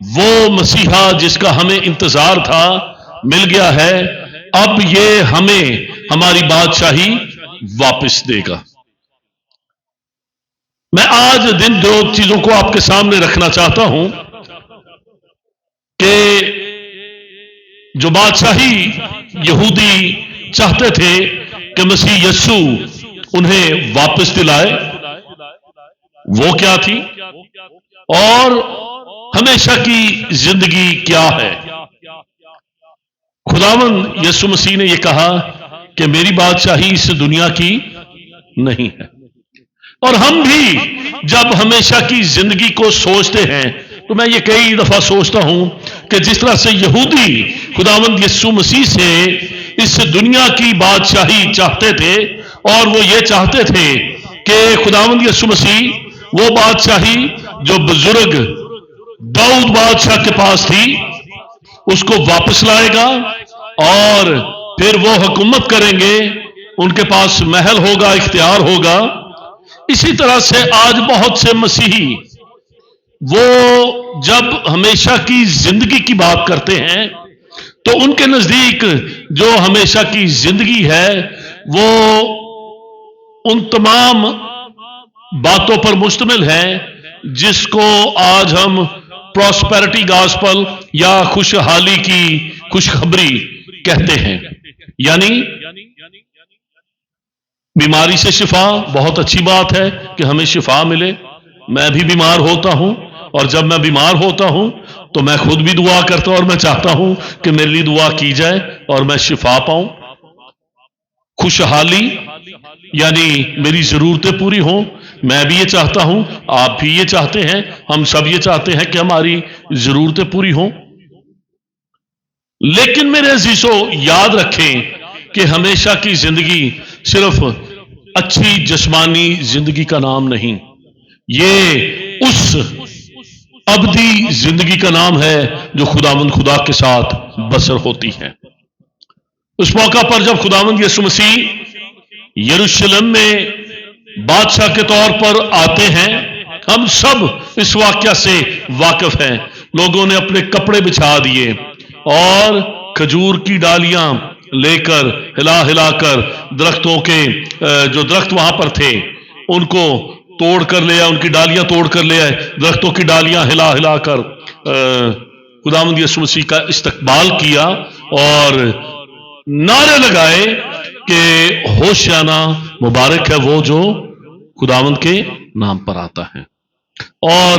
وہ مسیحا جس کا ہمیں انتظار تھا مل گیا ہے، اب یہ ہمیں ہماری بادشاہی واپس دے گا۔ میں آج دو چیزوں کو آپ کے سامنے رکھنا چاہتا ہوں کہ جو بادشاہی یہودی چاہتے تھے کہ مسیح یسوع انہیں واپس دلائے، وہ کیا تھی، اور ہمیشہ کی زندگی کیا ہے۔ خداوند یسوع مسیح نے یہ کہا کہ میری بادشاہی اس دنیا کی نہیں ہے، اور ہم بھی جب ہمیشہ کی زندگی کو سوچتے ہیں تو میں یہ کئی دفعہ سوچتا ہوں کہ جس طرح سے یہودی خداوند یسوع مسیح سے اس دنیا کی بادشاہی چاہتے تھے، اور وہ یہ چاہتے تھے کہ خداوند یسوع مسیح وہ بادشاہی جو بزرگ داؤد بادشاہ کے پاس تھی اس کو واپس لائے گا، اور پھر وہ حکومت کریں گے، ان کے پاس محل ہوگا، اختیار ہوگا۔ اسی طرح سے آج بہت سے مسیحی وہ جب ہمیشہ کی زندگی کی بات کرتے ہیں تو ان کے نزدیک جو ہمیشہ کی زندگی ہے وہ ان تمام باتوں پر مشتمل ہے جس کو آج ہم پراسپیرٹی گاسپل یا خوشحالی کی خوشخبری کہتے ہیں، یعنی بیماری سے شفا۔ بہت اچھی بات ہے کہ ہمیں شفا ملے، میں بھی بیمار ہوتا ہوں، اور جب میں بیمار ہوتا ہوں تو میں خود بھی دعا کرتا ہوں اور میں چاہتا ہوں کہ میرے لیے دعا کی جائے اور میں شفا پاؤں۔ خوشحالی یعنی میری ضرورتیں پوری ہوں، میں بھی یہ چاہتا ہوں، آپ بھی یہ چاہتے ہیں، ہم سب یہ چاہتے ہیں کہ ہماری ضرورتیں پوری ہوں۔ لیکن میرے عزیزو یاد رکھیں کہ ہمیشہ کی زندگی صرف اچھی جسمانی زندگی کا نام نہیں، یہ اس ابدی زندگی کا نام ہے جو خداوند خدا کے ساتھ بسر ہوتی ہے۔ اس موقع پر جب خداوند یسوع مسیح یروشلم میں بادشاہ کے طور پر آتے ہیں، ہم سب اس واقعہ سے واقف ہیں۔ لوگوں نے اپنے کپڑے بچھا دیے اور کھجور کی ڈالیاں لے کر ہلا ہلا کر درختوں کے جو درخت وہاں پر تھے ان کو توڑ کر لے آئے، ان کی ڈالیاں توڑ کر لے آئے، درختوں کی ڈالیاں ہلا ہلا کر خداوند یسوع مسیح کا استقبال کیا اور نعرے لگائے کہ ہوشیانہ مبارک ہے وہ جو خداوند کے نام پر آتا ہے۔ اور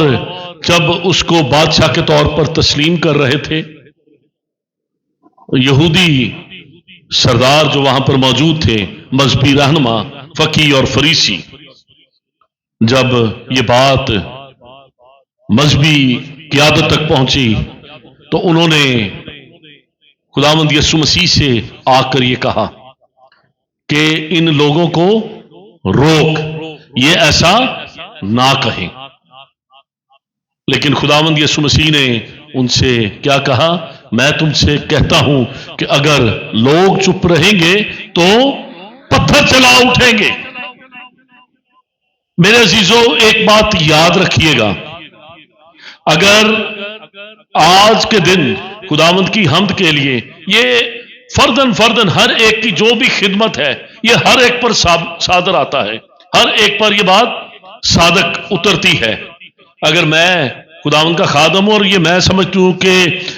جب اس کو بادشاہ کے طور پر تسلیم کر رہے تھے، یہودی سردار جو وہاں پر موجود تھے، مذہبی رہنما، فقیہ اور فریسی، جب یہ بات مذہبی قیادت تک پہنچی تو انہوں نے خداوند یسوع مسیح سے آ کر یہ کہا کہ ان لوگوں کو روک، یہ ایسا نہ کہیں۔ لیکن خداوند یسوع مسیح نے ان سے کیا کہا؟ میں تم سے کہتا ہوں کہ اگر لوگ چپ رہیں گے تو پتھر چلا اٹھیں گے۔ میرے عزیزو ایک بات یاد رکھیے گا، اگر آج کے دن خداوند کی حمد کے لیے یہ فرداً ہر ایک کی جو بھی خدمت ہے یہ ہر ایک پر صادر آتا ہے، ہر ایک پر یہ بات صادق اترتی ہے۔ اگر میں خداوند کا خادم ہوں اور یہ میں سمجھتا ہوں کہ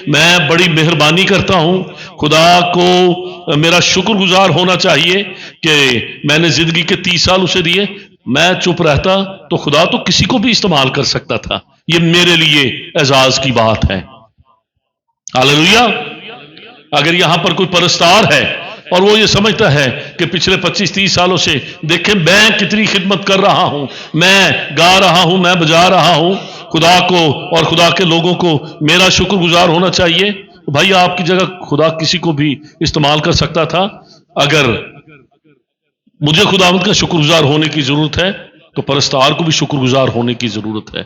میں بڑی مہربانی کرتا ہوں، خدا کو میرا شکر گزار ہونا چاہیے کہ میں نے زندگی کے 30 سال اسے دیے، میں چپ رہتا تو خدا تو کسی کو بھی استعمال کر سکتا تھا۔ یہ میرے لیے اعزاز کی بات ہے۔ ہاللیلویا۔ اگر یہاں پر کوئی پرستار ہے اور وہ یہ سمجھتا ہے کہ پچھلے 25-30 سالوں سے دیکھیں میں کتنی خدمت کر رہا ہوں، میں گا رہا ہوں، میں بجا رہا ہوں، خدا کو اور خدا کے لوگوں کو میرا شکر گزار ہونا چاہیے، بھائی آپ کی جگہ خدا کسی کو بھی استعمال کر سکتا تھا۔ اگر مجھے خداوند کا شکر گزار ہونے کی ضرورت ہے تو پرستار کو بھی شکر گزار ہونے کی ضرورت ہے۔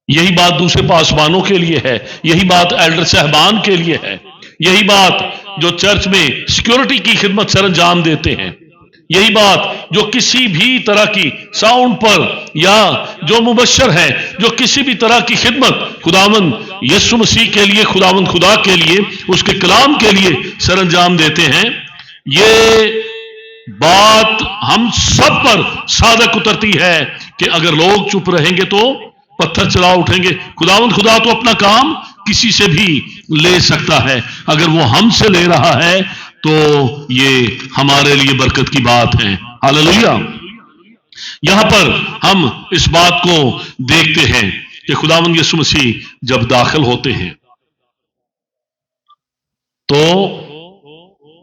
یہی بات دوسرے پاسبانوں کے لیے ہے، یہی بات ایلڈر صاحبان کے لیے ہے، یہی بات جو چرچ میں سیکیورٹی کی خدمت سر انجام دیتے ہیں، یہی بات جو کسی بھی طرح کی ساؤنڈ پر یا جو مبشر ہیں جو کسی بھی طرح کی خدمت خداوند یسوع مسیح کے لیے، خداوند خدا کے لیے، اس کے کلام کے لیے سر انجام دیتے ہیں، یہ بات ہم سب پر صادق اترتی ہے کہ اگر لوگ چپ رہیں گے تو پتھر چلا اٹھیں گے۔ خداوند خدا تو اپنا کام کسی سے بھی لے سکتا ہے، اگر وہ ہم سے لے رہا ہے تو یہ ہمارے لیے برکت کی بات ہے۔ ہاللویا۔ یہاں پر ہم اس بات کو دیکھتے ہیں کہ خداوند یسوع مسیح جب داخل ہوتے ہیں تو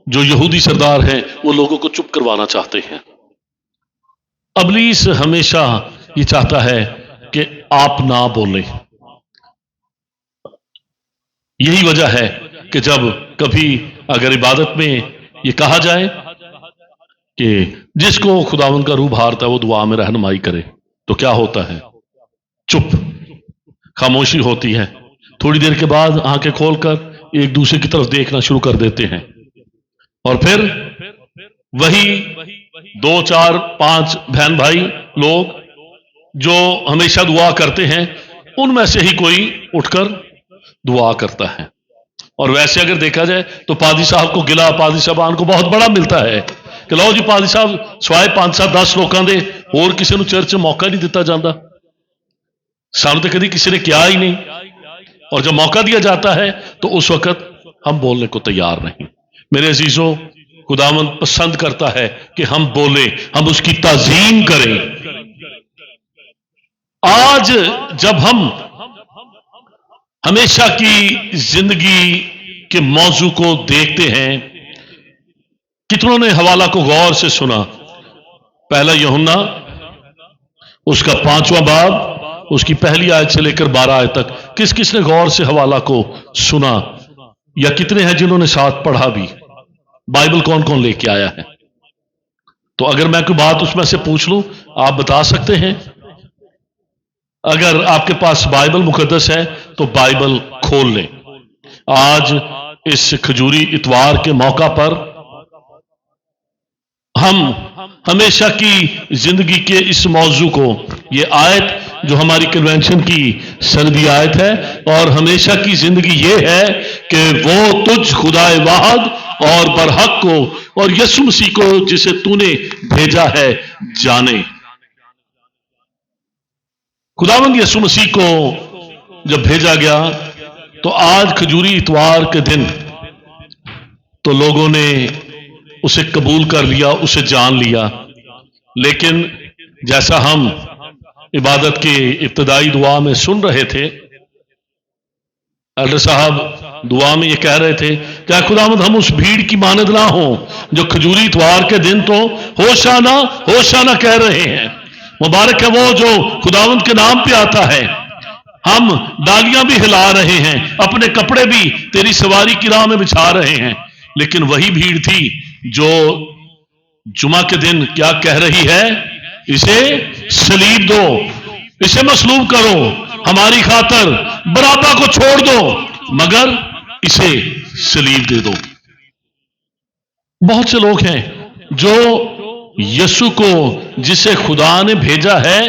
جو یہودی سردار ہیں وہ لوگوں کو چپ کروانا چاہتے ہیں۔ ابلیس ہمیشہ یہ چاہتا ہے کہ آپ نہ بولیں۔ یہی وجہ ہے کہ جب کبھی اگر عبادت میں یہ کہا جائے کہ جس کو خداوند کا روح بھارتا ہے وہ دعا میں رہنمائی کرے، تو کیا ہوتا ہے؟ چپ، خاموشی ہوتی ہے۔ تھوڑی دیر کے بعد آنکھیں کھول کر ایک دوسرے کی طرف دیکھنا شروع کر دیتے ہیں، اور پھر وہی 2 4 5 بہن بھائی لوگ جو ہمیشہ دعا کرتے ہیں ان میں سے ہی کوئی اٹھ کر دعا کرتا ہے۔ اور ویسے اگر دیکھا جائے تو پادری صاحب کو گلا پادری صاحبان کو بہت بڑا ملتا ہے کہ لو جی پادری صاحب سوائے 5 7 10 لوگوں دے اور کسی نو چرچ موقع نہیں دیتا جاتا، سانوں تے کدی کسی نے کیا ہی نہیں، اور جب موقع دیا جاتا ہے تو اس وقت ہم بولنے کو تیار نہیں۔ میرے عزیزوں، خداوند پسند کرتا ہے کہ ہم بولیں، ہم اس کی تعظیم کریں۔ آج جب ہم ہمیشہ کی زندگی کے موضوع کو دیکھتے ہیں، کتنوں نے حوالہ کو غور سے سنا؟ پہلا یوحنا اس کا 5واں باب اس کی پہلی آیت سے لے کر 12 آیت تک کس کس نے غور سے حوالہ کو سنا؟ یا کتنے ہیں جنہوں نے ساتھ پڑھا بھی؟ بائبل کون کون لے کے آیا ہے؟ تو اگر میں کوئی بات اس میں سے پوچھ لوں آپ بتا سکتے ہیں؟ اگر آپ کے پاس بائبل مقدس ہے تو بائبل کھول لیں۔ آج اس کھجوری اتوار کے موقع پر ہم ہمیشہ کی زندگی کے اس موضوع کو، یہ آیت جو ہماری کنونشن کی سندی آیت ہے، اور ہمیشہ کی زندگی یہ ہے کہ وہ تجھ خدائے واحد اور برحق کو اور یسوع مسیح کو جسے تو نے بھیجا ہے جانے۔ خداوند یسوع مسیح کو جب بھیجا گیا تو آج کھجوری اتوار کے دن تو لوگوں نے اسے قبول کر لیا، اسے جان لیا، لیکن جیسا ہم عبادت کے ابتدائی دعا میں سن رہے تھے، ایلڈر صاحب دعا میں یہ کہہ رہے تھے کہ اے خداوند ہم اس بھیڑ کی مانند نہ ہوں جو کھجوری اتوار کے دن تو ہوشانہ ہوشانہ کہہ رہے ہیں۔ مبارک ہے وہ جو خداوند کے نام پہ آتا ہے۔ ہم ڈالیاں بھی ہلا رہے ہیں، اپنے کپڑے بھی تیری سواری کی راہ میں بچھا رہے ہیں، لیکن وہی بھیڑ تھی جو جمعہ کے دن کیا کہہ رہی ہے؟ اسے صلیب دو، اسے مصلوب کرو، ہماری خاطر بارابا کو چھوڑ دو، مگر اسے صلیب دے دو۔ بہت سے لوگ ہیں جو یسوع کو جسے خدا نے بھیجا ہے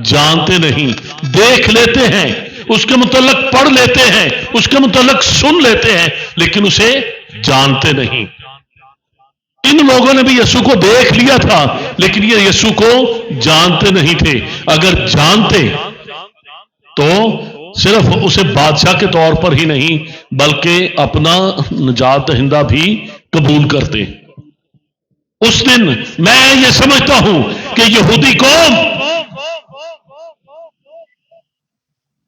جانتے نہیں، دیکھ لیتے ہیں، اس کے متعلق پڑھ لیتے ہیں، اس کے متعلق سن لیتے ہیں، لیکن اسے جانتے نہیں۔ ان لوگوں نے بھی یسوع کو دیکھ لیا تھا لیکن یہ یسوع کو جانتے نہیں تھے۔ اگر جانتے تو صرف اسے بادشاہ کے طور پر ہی نہیں بلکہ اپنا نجات دہندہ بھی قبول کرتے۔ اس دن میں یہ سمجھتا ہوں کہ یہودی قوم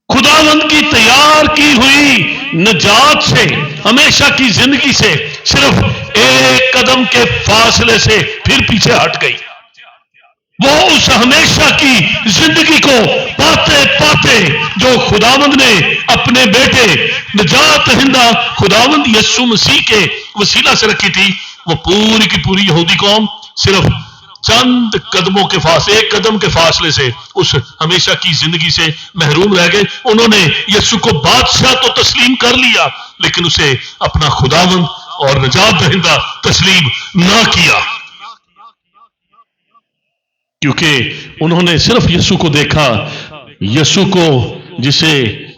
خداوند کی تیار کی ہوئی نجات سے، ہمیشہ کی زندگی سے صرف ایک قدم کے فاصلے سے پھر پیچھے ہٹ گئی۔ وہ اس ہمیشہ کی زندگی کو پاتے پاتے جو خداوند نے اپنے بیٹے نجات دہندہ خداوند یسوع مسیح کے وسیلہ سے رکھی تھی، وہ پوری کی پوری یہودی قوم صرف چند قدموں کے فاصلے، ایک قدم کے فاصلے سے اس ہمیشہ کی زندگی سے محروم رہ گئے۔ انہوں نے یسوع کو بادشاہ تو تسلیم کر لیا لیکن اسے اپنا خداوند اور نجات دہندہ تسلیم نہ کیا۔ کیونکہ انہوں نے صرف یسوع کو دیکھا، یسوع کو جسے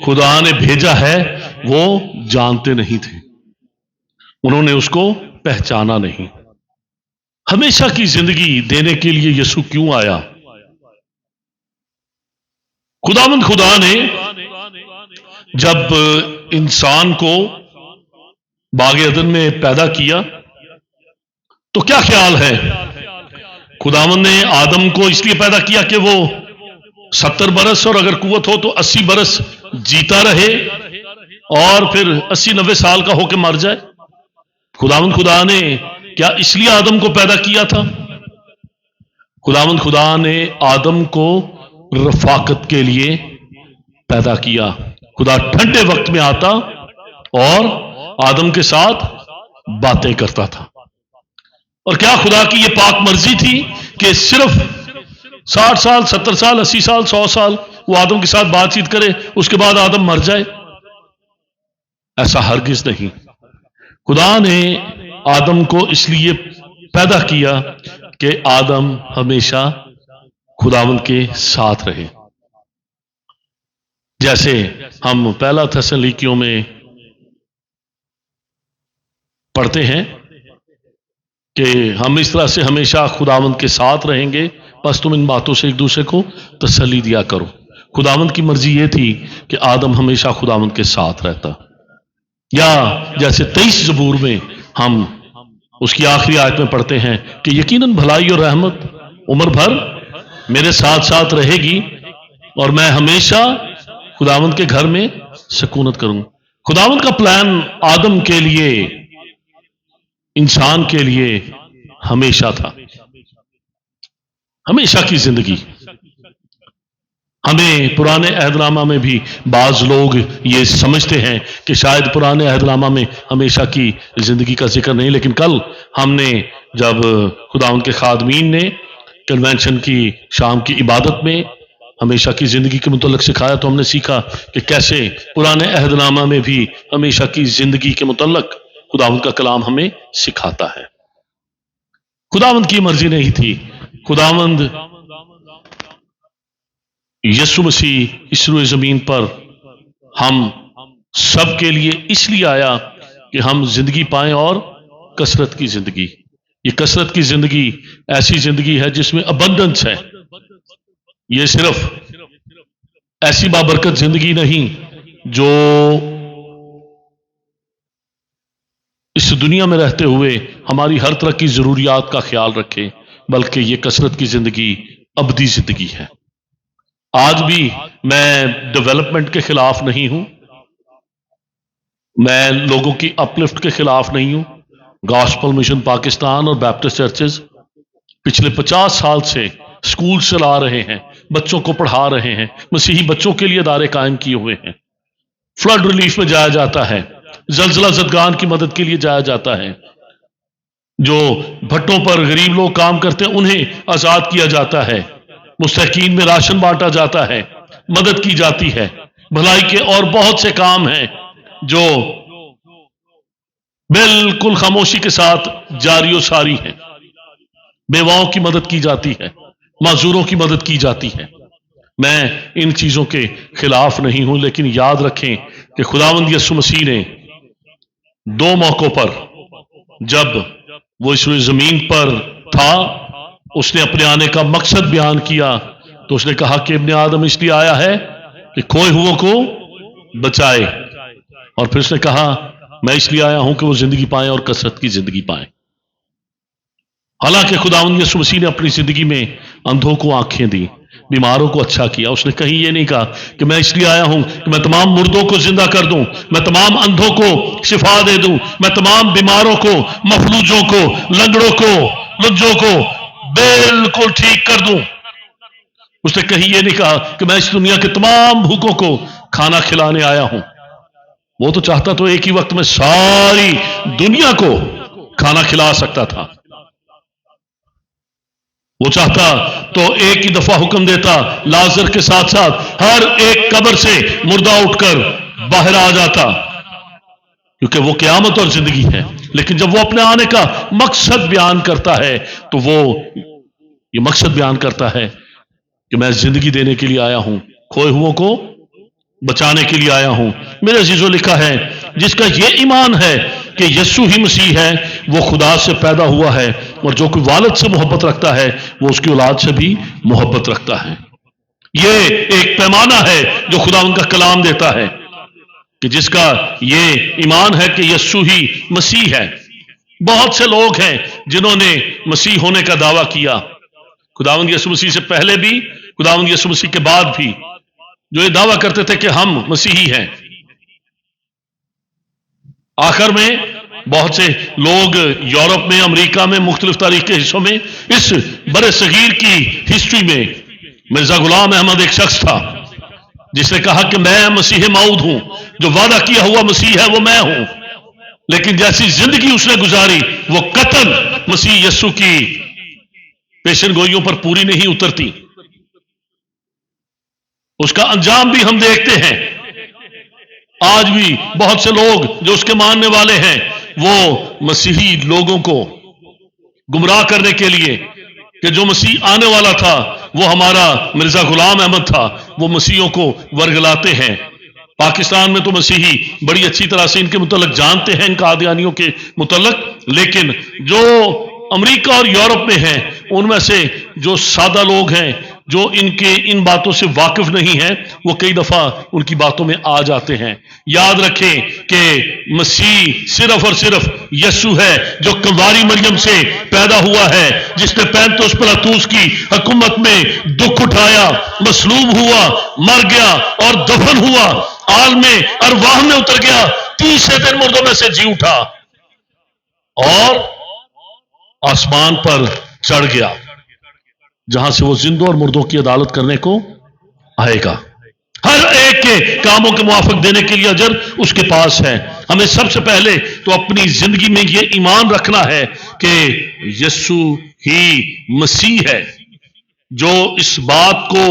خدا نے بھیجا ہے وہ جانتے نہیں تھے، انہوں نے اس کو پہچانا نہیں۔ ہمیشہ کی زندگی دینے کے لیے یسوع کیوں آیا؟ خداوند خدا نے جب انسان کو باغ عدن میں پیدا کیا تو کیا خیال ہے؟ خداوند نے آدم کو اس لیے پیدا کیا کہ وہ 70 برس اور اگر قوت ہو تو 80 برس جیتا رہے اور پھر 80-90 سال کا ہو کے مر جائے۔ خداوند خدا نے کیا اس لیے آدم کو پیدا کیا تھا؟ خداوند خدا نے آدم کو رفاقت کے لیے پیدا کیا۔ خدا ٹھنڈے وقت میں آتا اور آدم کے ساتھ باتیں کرتا تھا۔ اور کیا خدا کی یہ پاک مرضی تھی کہ صرف 60 سال 70 سال 80 سال 100 سال وہ آدم کے ساتھ بات چیت کرے اس کے بعد آدم مر جائے؟ ایسا ہرگز نہیں۔ خدا نے آدم کو اس لیے پیدا کیا کہ آدم ہمیشہ خداوند کے ساتھ رہے۔ جیسے ہم پہلا تھسلونیکیوں میں پڑھتے ہیں کہ ہم اس طرح سے ہمیشہ خداوند کے ساتھ رہیں گے، بس تم ان باتوں سے ایک دوسرے کو تسلی دیا کرو۔ خداوند کی مرضی یہ تھی کہ آدم ہمیشہ خداوند کے ساتھ رہتا۔ یا جیسے 23 زبور میں ہم اس کی آخری آیت میں پڑھتے ہیں کہ یقیناً بھلائی اور رحمت عمر بھر میرے ساتھ ساتھ رہے گی اور میں ہمیشہ خداوند کے گھر میں سکونت کروں۔ خداوند کا پلان آدم کے لیے، انسان کے لیے ہمیشہ تھا، ہمیشہ کی زندگی۔ ہمیں پرانے عہد نامہ میں بھی بعض لوگ یہ سمجھتے ہیں کہ شاید پرانے عہد نامہ میں ہمیشہ کی زندگی کا ذکر نہیں، لیکن کل ہم نے جب خداوند کے خادمین نے کنونشن کی شام کی عبادت میں ہمیشہ کی زندگی کے متعلق سکھایا تو ہم نے سیکھا کہ کیسے پرانے عہد نامہ میں بھی ہمیشہ کی زندگی کے متعلق خداوند کا کلام ہمیں سکھاتا ہے۔ خداوند کی مرضی نہیں تھی، خداوند یسوع مسیح اس روئے زمین پر ہم سب کے لیے اس لیے آیا کہ ہم زندگی پائیں اور کثرت کی زندگی۔ یہ کثرت کی زندگی ایسی زندگی ہے جس میں ابنڈنس ہے، یہ صرف ایسی بابرکت زندگی نہیں جو اس دنیا میں رہتے ہوئے ہماری ہر طرح کی ضروریات کا خیال رکھے، بلکہ یہ کثرت کی زندگی ابدی زندگی ہے۔ آج بھی میں ڈیولپمنٹ کے خلاف نہیں ہوں، میں لوگوں کی اپلفٹ کے خلاف نہیں ہوں۔ گاسپل مشن پاکستان اور بیپٹسٹ چرچز پچھلے 50 سال سے اسکول چلا رہے ہیں، بچوں کو پڑھا رہے ہیں، مسیحی بچوں کے لیے ادارے قائم کیے ہوئے ہیں۔ فلڈ ریلیف میں جایا جاتا ہے، زلزلہ زدگان کی مدد کے لیے جایا جاتا ہے، جو بھٹوں پر غریب لوگ کام کرتے ہیں انہیں آزاد کیا جاتا ہے، مستحقین میں راشن بانٹا جاتا ہے، مدد کی جاتی ہے، بھلائی کے اور بہت سے کام ہیں جو بالکل خاموشی کے ساتھ جاری و ساری ہیں۔ بیواؤں کی مدد کی جاتی ہے، معذوروں کی مدد کی جاتی ہے۔ میں ان چیزوں کے خلاف نہیں ہوں، لیکن یاد رکھیں کہ خداوند یسوع مسیح نے 2 موقعوں پر جب وہ اس روئے زمین پر تھا، اس نے اپنے آنے کا مقصد بیان کیا تو اس نے کہا کہ ابن آدم اس لیے آیا ہے کہ کھوئے ہوئوں کو بچائے، اور پھر اس نے کہا میں اس لیے آیا ہوں کہ وہ زندگی پائیں اور کثرت کی زندگی پائیں۔ حالانکہ خداوند یسوع مسیح نے اپنی زندگی میں اندھوں کو آنکھیں دی، بیماروں کو اچھا کیا۔ اس نے کہیں یہ نہیں کہا کہ میں اس لیے آیا ہوں کہ میں تمام مردوں کو زندہ کر دوں، میں تمام اندھوں کو شفا دے دوں، میں تمام بیماروں کو، مفلوجوں کو، لنگڑوں کو، لجوں کو بالکل ٹھیک کر دوں۔ اس نے کہیں یہ نہیں کہا کہ میں اس دنیا کے تمام بھوکوں کو کھانا کھلانے آیا ہوں۔ وہ تو چاہتا تو ایک ہی وقت میں ساری دنیا کو کھانا کھلا سکتا تھا، وہ چاہتا تو ایک ہی دفعہ حکم دیتا، لازر کے ساتھ ساتھ ہر ایک قبر سے مردہ اٹھ کر باہر آ جاتا، کیونکہ وہ قیامت اور زندگی ہے۔ لیکن جب وہ اپنے آنے کا مقصد بیان کرتا ہے تو وہ یہ مقصد بیان کرتا ہے کہ میں زندگی دینے کے لیے آیا ہوں، کھوئے ہوئوں کو بچانے کے لیے آیا ہوں۔ میرے عزیزوں، لکھا ہے جس کا یہ ایمان ہے کہ یسوع ہی مسیح ہے، وہ خدا سے پیدا ہوا ہے، اور جو کوئی والد سے محبت رکھتا ہے وہ اس کی اولاد سے بھی محبت رکھتا ہے۔ یہ ایک پیمانہ ہے جو خدا ان کا کلام دیتا ہے کہ جس کا یہ ایمان ہے کہ یسوع ہی مسیح ہے۔ بہت سے لوگ ہیں جنہوں نے مسیح ہونے کا دعویٰ کیا، خداوند یسوع مسیح سے پہلے بھی، خداوند یسوع مسیح کے بعد بھی، جو یہ دعویٰ کرتے تھے کہ ہم مسیحی ہیں۔ آخر میں بہت سے لوگ یورپ میں، امریکہ میں، مختلف تاریخ کے حصوں میں، اس برے صغیر کی ہسٹری میں مرزا غلام احمد ایک شخص تھا جس نے کہا کہ میں مسیح موعود ہوں، جو وعدہ کیا ہوا مسیح ہے وہ میں ہوں، لیکن جیسی زندگی اس نے گزاری وہ قطعاً مسیح یسوع کی پیشن گوئیوں پر پوری نہیں اترتی۔ اس کا انجام بھی ہم دیکھتے ہیں۔ آج بھی بہت سے لوگ جو اس کے ماننے والے ہیں وہ مسیحی لوگوں کو گمراہ کرنے کے لیے کہ جو مسیح آنے والا تھا وہ ہمارا مرزا غلام احمد تھا، وہ مسیحیوں کو ورگلاتے ہیں۔ پاکستان میں تو مسیحی بڑی اچھی طرح سے ان کے متعلق جانتے ہیں، ان قادیانیوں کے متعلق، لیکن جو امریکہ اور یورپ میں ہیں ان میں سے جو سادہ لوگ ہیں، جو ان باتوں سے واقف نہیں ہیں، وہ کئی دفعہ ان کی باتوں میں آ جاتے ہیں۔ یاد رکھیں کہ مسیح صرف اور صرف یسوع ہے جو کنواری مریم سے پیدا ہوا ہے، جس نے پینتوس پلاطوس کی حکومت میں دکھ اٹھایا، مصلوب ہوا، مر گیا اور دفن ہوا، عالم ارواح میں اتر گیا، تیسرے دن مردوں میں سے جی اٹھا اور آسمان پر چڑھ گیا، جہاں سے وہ زندوں اور مردوں کی عدالت کرنے کو آئے گا۔ ہر ایک کے کاموں کے موافق دینے کے لیے اجر اس کے پاس ہے۔ ہمیں سب سے پہلے تو اپنی زندگی میں یہ ایمان رکھنا ہے کہ یسوع ہی مسیح ہے۔ جو اس بات کو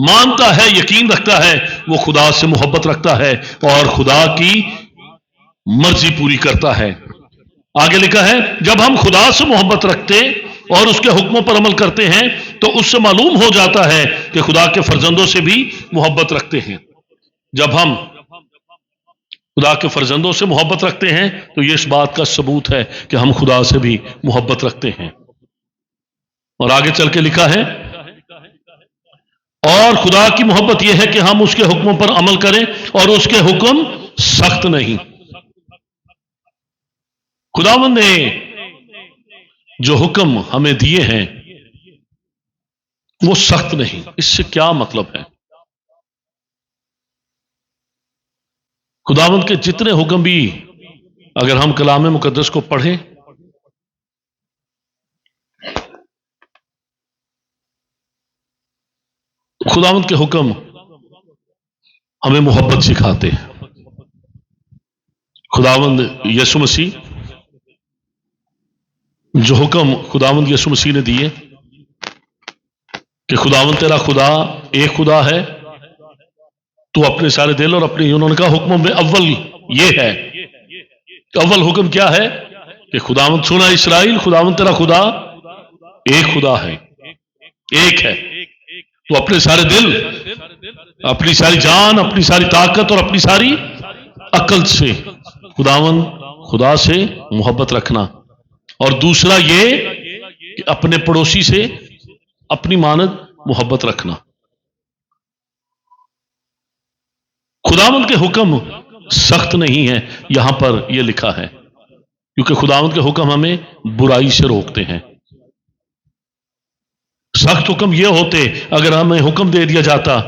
مانتا ہے، یقین رکھتا ہے، وہ خدا سے محبت رکھتا ہے اور خدا کی مرضی پوری کرتا ہے۔ آگے لکھا ہے جب ہم خدا سے محبت رکھتے اور اس کے حکموں پر عمل کرتے ہیں تو اس سے معلوم ہو جاتا ہے کہ خدا کے فرزندوں سے بھی محبت رکھتے ہیں۔ جب ہم خدا کے فرزندوں سے محبت رکھتے ہیں تو یہ اس بات کا ثبوت ہے کہ ہم خدا سے بھی محبت رکھتے ہیں۔ اور آگے چل کے لکھا ہے اور خدا کی محبت یہ ہے کہ ہم اس کے حکموں پر عمل کریں اور اس کے حکم سخت نہیں۔ خداوند نے جو حکم ہمیں دیے ہیں وہ سخت نہیں۔ اس سے کیا مطلب ہے؟ خداوند کے جتنے حکم بھی اگر ہم کلام مقدس کو پڑھیں خداوند کے حکم ہمیں محبت سکھاتے ہیں۔ خداوند یسوع مسیح جو حکم خداوند یسوع مسیح نے دیے کہ خداوند تیرا خدا ایک خدا ہے، تو اپنے سارے دل اور اپنے انہوں کا حکموں میں اول یہ ہے۔ اول حکم کیا ہے کہ خداوند سنا اسرائیل، خداوند تیرا خدا ایک خدا ہے، ایک ہے۔ تو اپنے سارے دل، اپنی ساری جان، اپنی ساری طاقت اور اپنی ساری عقل سے خداوند خدا سے محبت رکھنا۔ اور دوسرا یہ کہ اپنے پڑوسی سے اپنی مانند محبت رکھنا۔ خداوند کے حکم سخت نہیں ہیں، یہاں پر یہ لکھا ہے، کیونکہ خداوند کے حکم ہمیں برائی سے روکتے ہیں۔ سخت حکم یہ ہوتے اگر ہمیں حکم دے دیا جاتا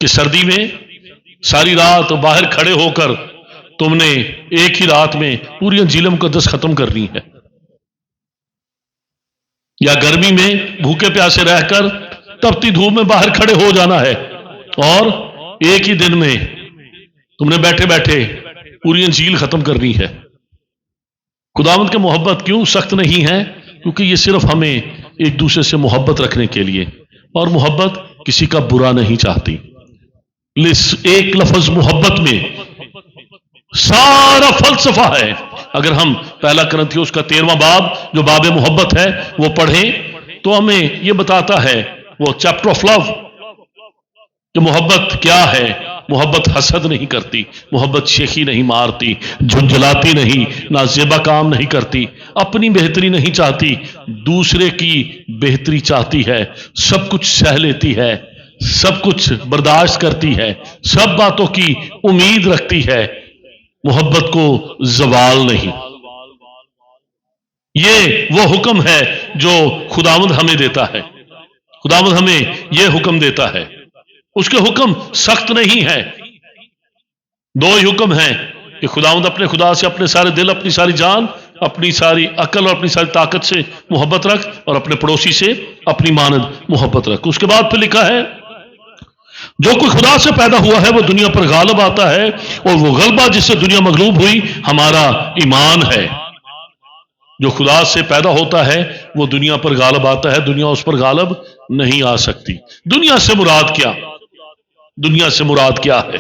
کہ سردی میں ساری رات باہر کھڑے ہو کر تم نے ایک ہی رات میں پوری انجیل مقدس ختم کرنی ہے، یا گرمی میں بھوکے پیاسے رہ کر تپتی دھوپ میں باہر کھڑے ہو جانا ہے اور ایک ہی دن میں تم نے بیٹھے بیٹھے پوری انجیل ختم کرنی ہے۔ خداوند کی محبت کیوں سخت نہیں ہے؟ کیونکہ یہ صرف ہمیں ایک دوسرے سے محبت رکھنے کے لیے، اور محبت کسی کا برا نہیں چاہتی۔ ایک لفظ محبت میں سارا فلسفہ ہے، اگر ہم پہلا کرنتھیوس کا 13واں باب جو باب محبت ہے وہ پڑھیں تو ہمیں یہ بتاتا ہے، وہ چیپٹر آف لو، کہ محبت کیا ہے۔ محبت حسد نہیں کرتی، محبت شیخی نہیں مارتی، جھنجھلاتی نہیں، نازیبا کام نہیں کرتی، اپنی بہتری نہیں چاہتی، دوسرے کی بہتری چاہتی ہے، سب کچھ سہ لیتی ہے، سب کچھ برداشت کرتی ہے، سب باتوں کی امید رکھتی ہے، محبت کو زوال نہیں۔ یہ وہ حکم ہے جو خداوند ہمیں دیتا ہے، خداوند ہمیں یہ حکم دیتا ہے۔ اس کے حکم سخت نہیں ہے، دو ہی حکم ہیں کہ خداوند اپنے خدا سے اپنے سارے دل، اپنی ساری جان، اپنی ساری عقل اور اپنی ساری طاقت سے محبت رکھ، اور اپنے پڑوسی سے اپنی مانند محبت رکھ۔ اس کے بعد پھر لکھا ہے، جو کوئی خدا سے پیدا ہوا ہے وہ دنیا پر غالب آتا ہے، اور وہ غلبہ جس سے دنیا مغلوب ہوئی ہمارا ایمان ہے۔ جو خدا سے پیدا ہوتا ہے وہ دنیا پر غالب آتا ہے، دنیا اس پر غالب نہیں آ سکتی۔ دنیا سے مراد کیا؟ دنیا سے مراد کیا ہے؟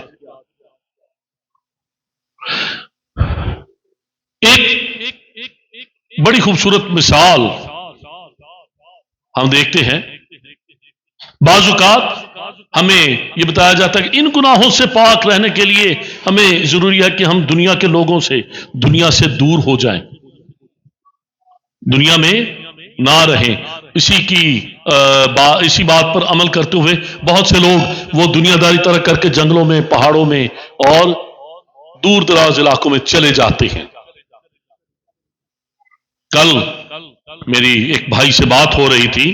ایک بڑی خوبصورت مثال ہم دیکھتے ہیں، بعض اوقات ہمیں یہ بتایا جاتا ہے کہ ان گناہوں سے پاک رہنے کے لیے ہمیں ضروری ہے کہ ہم دنیا کے لوگوں سے، دنیا سے دور ہو جائیں، دنیا میں نہ رہیں۔ اسی بات پر عمل کرتے ہوئے بہت سے لوگ وہ دنیا داری ترک کر کے جنگلوں میں، پہاڑوں میں اور دور دراز علاقوں میں چلے جاتے ہیں۔ کل میری ایک بھائی سے بات ہو رہی تھی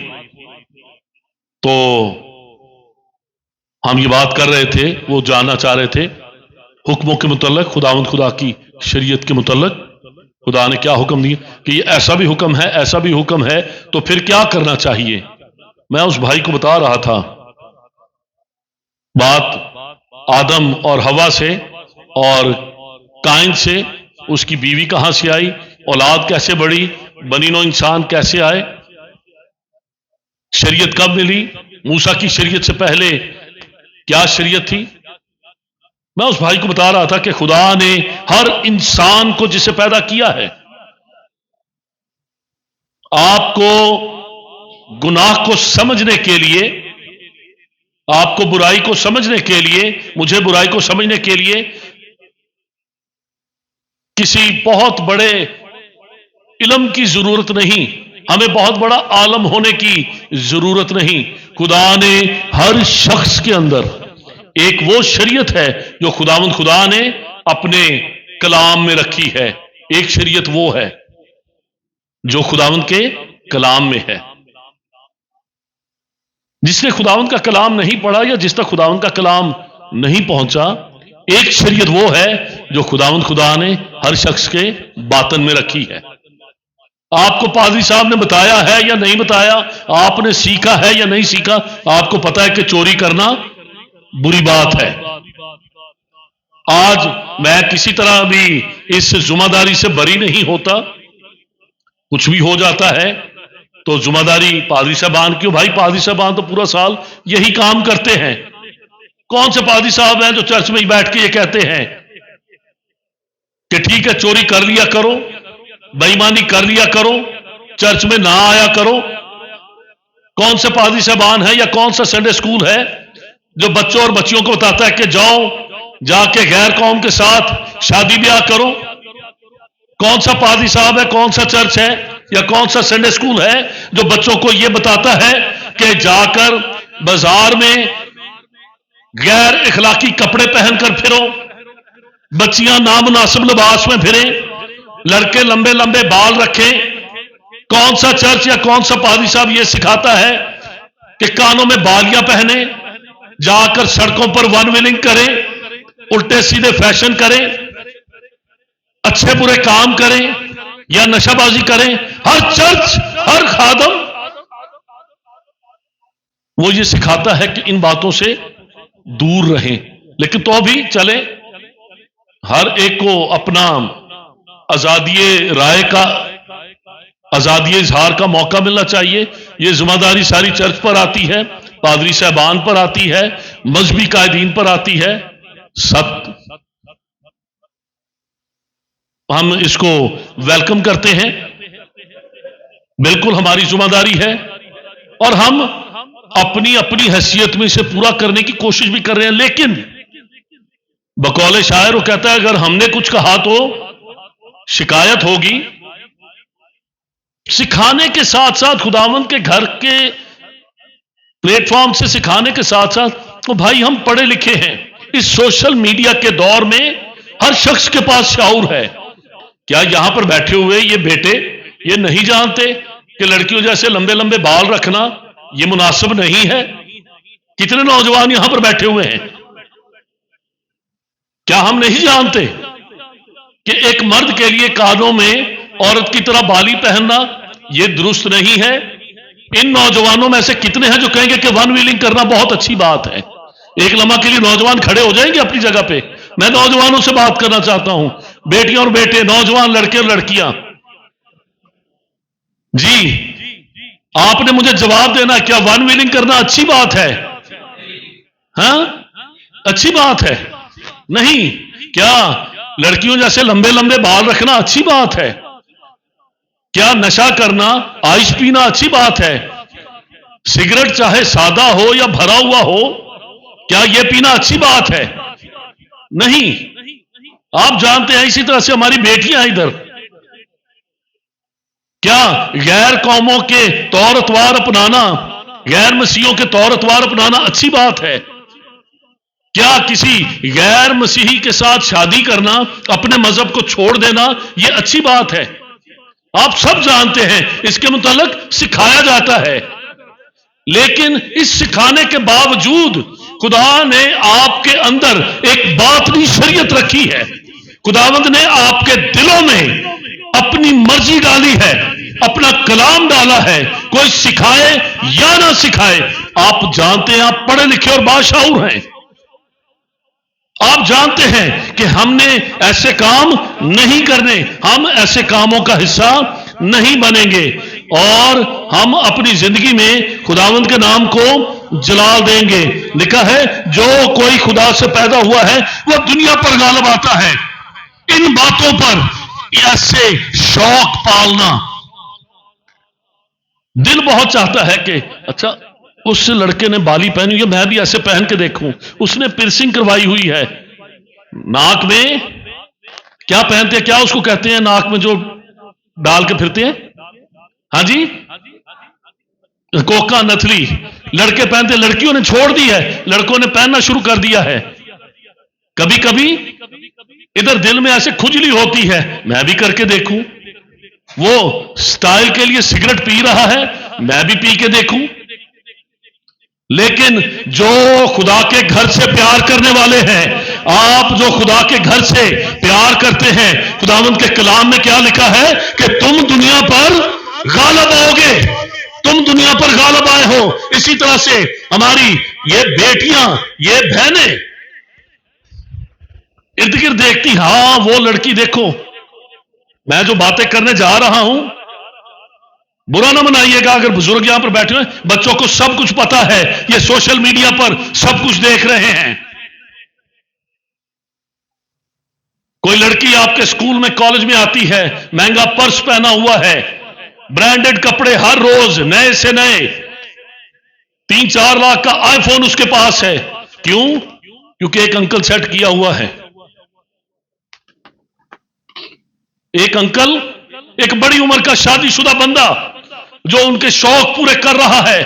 تو ہم یہ بات کر رہے تھے، وہ جاننا چاہ رہے تھے حکموں کے متعلق، خداوند خدا کی شریعت کے متعلق خدا نے کیا حکم دیا، کہ یہ ایسا بھی حکم ہے، ایسا بھی حکم ہے، تو پھر کیا کرنا چاہیے۔ میں اس بھائی کو بتا رہا تھا بات آدم اور حوا سے اور قائن سے، اس کی بیوی کہاں سے آئی، اولاد کیسے بڑھی، بنی نوع انسان کیسے آئے، شریعت کب ملی، موسیٰ کی شریعت سے پہلے کیا شریعت تھی۔ میں اس بھائی کو بتا رہا تھا کہ خدا نے ہر انسان کو جسے پیدا کیا ہے، آپ کو گناہ کو سمجھنے کے لیے، آپ کو برائی کو سمجھنے کے لیے، مجھے برائی کو سمجھنے کے لیے کسی بہت بڑے علم کی ضرورت نہیں، ہمیں بہت بڑا عالم ہونے کی ضرورت نہیں۔ خدا نے ہر شخص کے اندر ایک وہ شریعت ہے جو خداوند خدا نے اپنے کلام میں رکھی ہے۔ ایک شریعت وہ ہے جو خداوند کے کلام میں ہے۔ جس نے خداوند کا کلام نہیں پڑھا یا جس تک خداوند کا کلام نہیں پہنچا، ایک شریعت وہ ہے جو خداوند خدا نے ہر شخص کے باطن میں رکھی ہے۔ آپ کو پادری صاحب نے بتایا ہے یا نہیں بتایا، آپ نے سیکھا ہے یا نہیں سیکھا، آپ کو پتا ہے کہ چوری کرنا بری بات ہے۔ آج میں کسی طرح بھی اس ذمہ داری سے بری نہیں ہوتا، کچھ بھی ہو جاتا ہے تو ذمہ داری پادری صاحبان کی۔ بھائی پادری صاحبان تو پورا سال یہی کام کرتے ہیں۔ کون سے پادری صاحب ہیں جو چرچ میں ہی بیٹھ کے یہ کہتے ہیں کہ ٹھیک ہے چوری کر لیا کرو، بے ایمانی کر لیا کرو، چرچ میں نہ آیا کرو؟ کون سے پادری صاحبان ہیں یا کون سا سنڈے اسکول ہے جو بچوں اور بچیوں کو بتاتا ہے کہ جاؤ جا کے غیر قوم کے ساتھ شادی بیاہ کرو؟ کون سا پادری صاحب ہے، کون سا چرچ ہے یا کون سا سنڈے اسکول ہے جو بچوں کو یہ بتاتا ہے کہ جا کر بازار میں غیر اخلاقی کپڑے پہن کر پھرو، بچیاں نامناسب لباس میں پھریں، لڑکے لمبے لمبے بال رکھیں؟ کون سا چرچ یا کون سا پادری صاحب یہ سکھاتا ہے کہ کانوں میں بالیاں پہنیں، جا کر سڑکوں پر ون ویلنگ کریں، الٹے سیدھے فیشن کریں، اچھے برے کام کریں یا نشہ بازی کریں؟ ہر چرچ، ہر خادم وہ یہ سکھاتا ہے کہ ان باتوں سے دور رہیں، لیکن تو بھی چلے، ہر ایک کو اپنا آزادی رائے کا، آزادی اظہار کا موقع ملنا چاہیے۔ یہ ذمہ داری ساری چرچ پر آتی ہے، پادری صاحبان پر آتی ہے، مذہبی قائدین پر آتی ہے، سب ہم اس کو ویلکم کرتے ہیں، بالکل ہماری ذمہ داری ہے، اور ہم اپنی اپنی حیثیت میں اسے پورا کرنے کی کوشش بھی کر رہے ہیں۔ لیکن بقول شاعر وہ کہتا ہے اگر ہم نے کچھ کہا تو شکایت ہوگی۔ سکھانے کے ساتھ ساتھ خداوند کے گھر کے پلیٹ فارم سے سکھانے کے ساتھ ساتھ تو بھائی ہم پڑھے لکھے ہیں، اس سوشل میڈیا کے دور میں ہر شخص کے پاس شعور ہے۔ کیا یہاں پر بیٹھے ہوئے یہ بیٹے یہ نہیں جانتے کہ لڑکیوں جیسے لمبے لمبے بال رکھنا یہ مناسب نہیں ہے؟ کتنے نوجوان یہاں پر بیٹھے ہوئے ہیں، کیا ہم نہیں جانتے کہ ایک مرد کے لیے کانوں میں عورت کی طرح بالی پہننا یہ درست نہیں ہے؟ ان نوجوانوں میں سے کتنے ہیں جو کہیں گے کہ ون ویلنگ کرنا بہت اچھی بات ہے؟ ایک لمحہ کے لیے نوجوان کھڑے ہو جائیں گے اپنی جگہ پہ؟ میں نوجوانوں سے بات کرنا چاہتا ہوں، بیٹیاں اور بیٹے، نوجوان لڑکے اور لڑکیاں، جی آپ نے مجھے جواب دینا، کیا ون ویلنگ کرنا اچھی بات ہے؟ ہاں اچھی بات ہے؟ نہیں۔ کیا لڑکیوں جیسے لمبے لمبے بال رکھنا اچھی بات ہے؟ کیا نشہ کرنا، آئس پینا اچھی بات ہے؟ سگریٹ چاہے سادہ ہو یا بھرا ہوا ہو، کیا یہ پینا اچھی بات ہے؟ نہیں۔ آپ جانتے ہیں اسی طرح سے ہماری بیٹیاں ادھر، کیا غیر قوموں کے طور اتوار اپنانا، غیر مسیحیوں کے طور اتوار اپنانا اچھی بات ہے؟ کیا کسی غیر مسیحی کے ساتھ شادی کرنا، اپنے مذہب کو چھوڑ دینا یہ اچھی بات ہے؟ آپ سب جانتے ہیں اس کے متعلق سکھایا جاتا ہے، لیکن اس سکھانے کے باوجود خدا نے آپ کے اندر ایک باطنی شریعت رکھی ہے، خداوند نے آپ کے دلوں میں اپنی مرضی ڈالی ہے، اپنا کلام ڈالا ہے، کوئی سکھائے یا نہ سکھائے۔ آپ جانتے ہیں، آپ پڑھے لکھے اور باشعور ہیں، آپ جانتے ہیں کہ ہم نے ایسے کام نہیں کرنے، ہم ایسے کاموں کا حصہ نہیں بنیں گے، اور ہم اپنی زندگی میں خداوند کے نام کو جلال دیں گے۔ لکھا ہے جو کوئی خدا سے پیدا ہوا ہے وہ دنیا پر غالب آتا ہے۔ ان باتوں پر ایسے شوق پالنا، دل بہت چاہتا ہے کہ اچھا اس لڑکے نے بالی پہنی ہوئی ہے، میں بھی ایسے پہن کے دیکھوں، اس نے پرسنگ کروائی ہوئی ہے ناک میں، کیا پہنتے ہیں، کیا اس کو کہتے ہیں ناک میں جو ڈال کے پھرتے ہیں، ہاں جی کوکا نتھلی، لڑکے پہنتے، لڑکیوں نے چھوڑ دی ہے، لڑکوں نے پہننا شروع کر دیا ہے۔ کبھی کبھی ادھر دل میں ایسے کھجلی ہوتی ہے میں بھی کر کے دیکھوں، وہ سٹائل کے لیے سگریٹ پی رہا ہے میں بھی پی کے دیکھوں۔ لیکن جو خدا کے گھر سے پیار کرنے والے ہیں، آپ جو خدا کے گھر سے پیار کرتے ہیں، خداوند کے کلام میں کیا لکھا ہے کہ تم دنیا پر غالب آؤ گے، تم دنیا پر غالب آئے ہو۔ اسی طرح سے ہماری یہ بیٹیاں، یہ بہنیں ارد گرد دیکھتی، ہاں وہ لڑکی دیکھو، میں جو باتیں کرنے جا رہا ہوں، برا نہ منائیے گا اگر بزرگ یہاں پر بیٹھے ہوئے، بچوں کو سب کچھ پتا ہے، یہ سوشل میڈیا پر سب کچھ دیکھ رہے ہیں۔ کوئی لڑکی آپ کے سکول میں کالج میں آتی ہے، مہنگا پرس پہنا ہوا ہے، برانڈڈ کپڑے ہر روز نئے سے نئے، 3-4 لاکھ کا آئی فون اس کے پاس ہے، کیوں؟ کیونکہ ایک انکل سیٹ کیا ہوا ہے، ایک انکل، ایک بڑی عمر کا شادی شدہ بندہ جو ان کے شوق پورے کر رہا ہے،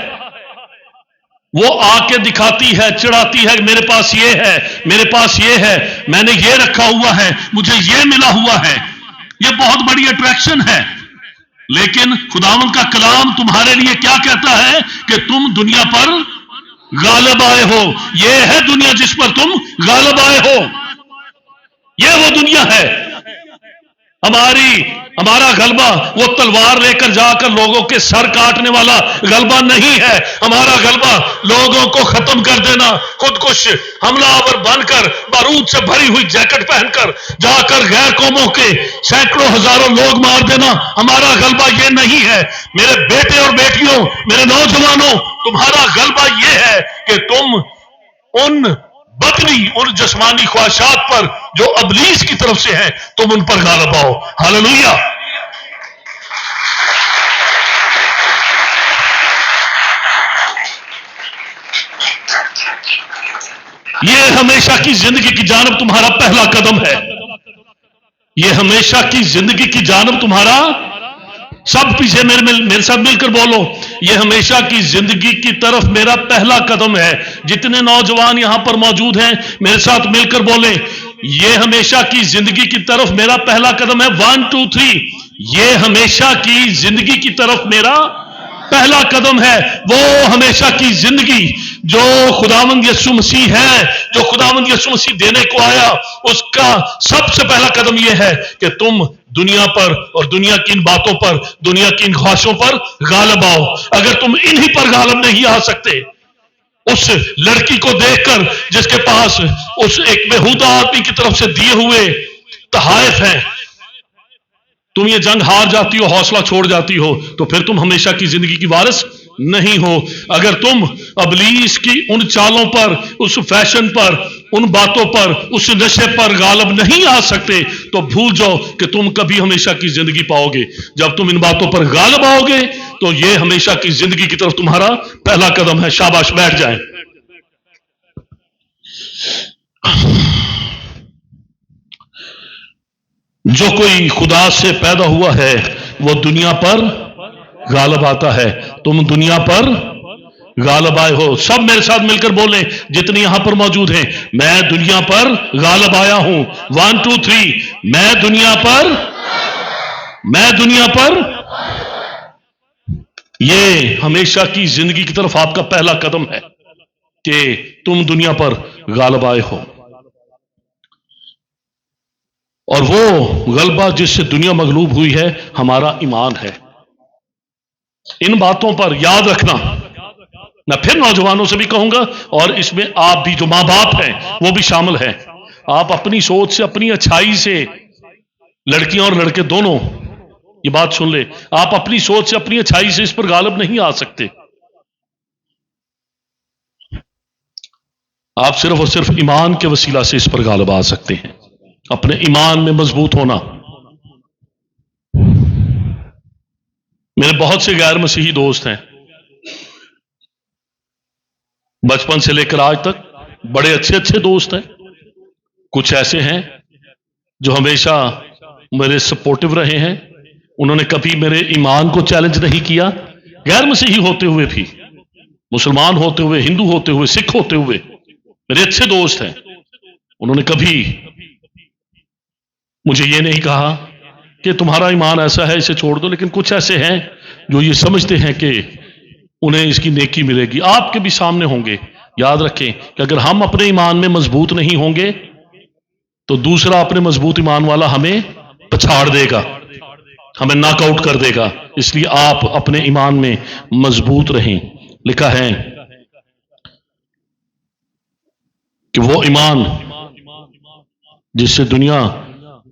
وہ آ کے دکھاتی ہے، چڑھاتی ہے، میرے پاس یہ ہے، میرے پاس یہ ہے، میں نے یہ رکھا ہوا ہے، مجھے یہ ملا ہوا ہے، یہ بہت بڑی اٹریکشن ہے۔ لیکن خداوند کا کلام تمہارے لیے کیا کہتا ہے کہ تم دنیا پر غالب آئے ہو، یہ ہے دنیا جس پر تم غالب آئے ہو، یہ وہ دنیا ہے۔ ہمارا غلبہ وہ تلوار لے کر جا کر لوگوں کے سر کاٹنے والا غلبہ نہیں ہے، ہمارا غلبہ لوگوں کو ختم کر دینا، خودکش حملہ آور بن کر، بارود سے بھری ہوئی جیکٹ پہن کر جا کر غیر قوموں کے سینکڑوں ہزاروں لوگ مار دینا، ہمارا غلبہ یہ نہیں ہے۔ میرے بیٹے اور بیٹیوں، میرے نوجوانوں، تمہارا غلبہ یہ ہے کہ تم ان بدنی اور جسمانی خواہشات پر جو ابلیس کی طرف سے ہیں، تم ان پر غالب آؤ. ہاللویہ. یہ ہمیشہ کی زندگی کی جانب تمہارا پہلا قدم ہے. یہ ہمیشہ کی زندگی کی جانب تمہارا، سب پیچھے میرے ساتھ مل کر بولو، یہ ہمیشہ کی زندگی کی طرف میرا پہلا قدم ہے. جتنے نوجوان یہاں پر موجود ہیں میرے ساتھ مل کر بولیں، یہ ہمیشہ کی زندگی کی طرف میرا پہلا قدم ہے. 1 2 3. یہ ہمیشہ کی زندگی کی طرف میرا پہلا قدم ہے. وہ ہمیشہ کی زندگی جو خداوند یسوع مسیح ہے، جو خداوند یسوع مسیح دینے کو آیا، اس کا سب سے پہلا قدم یہ ہے کہ تم دنیا پر اور دنیا کی ان باتوں پر، دنیا کی ان خواہشوں پر غالب آؤ. اگر تم انہی پر غالب نہیں آ سکتے، اس لڑکی کو دیکھ کر جس کے پاس اس ایک بےہودہ آدمی کی طرف سے دیے ہوئے تحائف ہیں، تم یہ جنگ ہار جاتی ہو، حوصلہ چھوڑ جاتی ہو، تو پھر تم ہمیشہ کی زندگی کی وارث نہیں ہو. اگر تم ابلیس کی ان چالوں پر، اس فیشن پر، ان باتوں پر، اس نشے پر غالب نہیں آ سکتے، تو بھول جاؤ کہ تم کبھی ہمیشہ کی زندگی پاؤ گے. جب تم ان باتوں پر غالب آؤ گے تو یہ ہمیشہ کی زندگی کی طرف تمہارا پہلا قدم ہے. شاباش، بیٹھ جائیں. جو کوئی خدا سے پیدا ہوا ہے وہ دنیا پر غالب آتا ہے. تم دنیا پر غالب آئے ہو. سب میرے ساتھ مل کر بولیں جتنے یہاں پر موجود ہیں، میں دنیا پر غالب آیا ہوں. 1 2 3. میں دنیا پر. یہ ہمیشہ کی زندگی کی طرف آپ کا پہلا قدم ہے کہ تم دنیا پر غالب آئے ہو. اور وہ غلبہ جس سے دنیا مغلوب ہوئی ہے ہمارا ایمان ہے. ان باتوں پر یاد رکھنا. میں پھر نوجوانوں سے بھی کہوں گا، اور اس میں آپ بھی جو ماں باپ ہیں وہ بھی شامل ہیں. آپ اپنی سوچ سے، اپنی اچھائی سے، لڑکیاں اور لڑکے دونوں یہ بات سن لے، آپ اپنی سوچ سے، اپنی اچھائی سے اس پر غالب نہیں آ سکتے. آپ صرف اور صرف ایمان کے وسیلہ سے اس پر غالب آ سکتے ہیں. اپنے ایمان میں مضبوط ہونا. میرے بہت سے غیر مسیحی دوست ہیں، بچپن سے لے کر آج تک بڑے اچھے دوست ہیں. کچھ ایسے ہیں جو ہمیشہ میرے سپورٹیو رہے ہیں، انہوں نے کبھی میرے ایمان کو چیلنج نہیں کیا. غیر مسیحی ہوتے ہوئے بھی، مسلمان ہوتے ہوئے، ہندو ہوتے ہوئے، سکھ ہوتے ہوئے میرے اچھے دوست ہیں. انہوں نے کبھی مجھے یہ نہیں کہا کہ تمہارا ایمان ایسا ہے اسے چھوڑ دو. لیکن کچھ ایسے ہیں جو یہ سمجھتے ہیں کہ انہیں اس کی نیکی ملے گی. آپ کے بھی سامنے ہوں گے. یاد رکھیں کہ اگر ہم اپنے ایمان میں مضبوط نہیں ہوں گے تو دوسرا اپنے مضبوط ایمان والا ہمیں پچھاڑ دے گا، ہمیں ناک آؤٹ کر دے گا. اس لیے آپ اپنے ایمان میں مضبوط رہیں. لکھا ہے کہ وہ ایمان جس سے دنیا،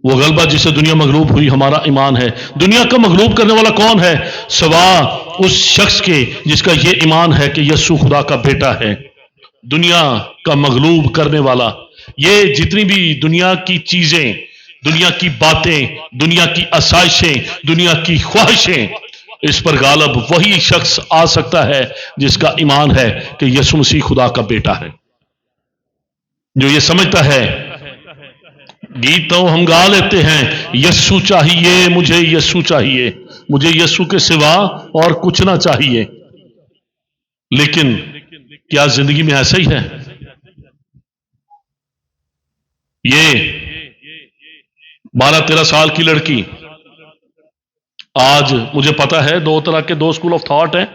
وہ غلبہ جس سے دنیا مغلوب ہوئی ہمارا ایمان ہے. دنیا کا مغلوب کرنے والا کون ہے سوا اس شخص کے جس کا یہ ایمان ہے کہ یسوع خدا کا بیٹا ہے. دنیا کا مغلوب کرنے والا، یہ جتنی بھی دنیا کی چیزیں، دنیا کی باتیں، دنیا کی آسائشیں، دنیا کی خواہشیں، اس پر غالب وہی شخص آ سکتا ہے جس کا ایمان ہے کہ یسوع مسیح خدا کا بیٹا ہے. جو یہ سمجھتا ہے، گیت تو ہم گا لیتے ہیں، یسوع چاہیے مجھے، یسوع چاہیے مجھے، یسوع کے سوا اور کچھ نہ چاہیے. لیکن کیا زندگی میں ایسا ہی ہے؟ یہ 12-13 سال کی لڑکی، آج مجھے پتا ہے دو طرح کے 2 اسکول آف تھاٹ ہیں.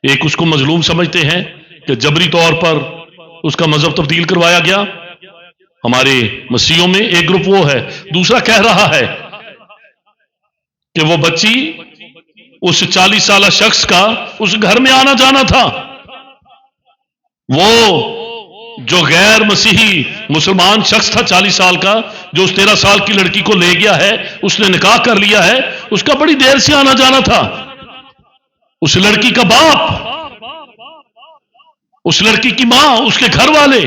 ایک اس کو مظلوم سمجھتے ہیں کہ جبری طور پر اس کا مذہب تبدیل کروایا گیا. ہمارے مسیحیوں میں ایک گروپ وہ ہے. دوسرا کہہ رہا ہے کہ وہ بچی اس 40 سالہ شخص کا اس گھر میں آنا جانا تھا. وہ جو غیر مسیحی مسلمان شخص تھا 40 سال کا، جو اس 13 سال کی لڑکی کو لے گیا ہے، اس نے نکاح کر لیا ہے، اس کا بڑی دیر سے آنا جانا تھا. اس لڑکی کا باپ، اس لڑکی کی ماں، اس کے گھر والے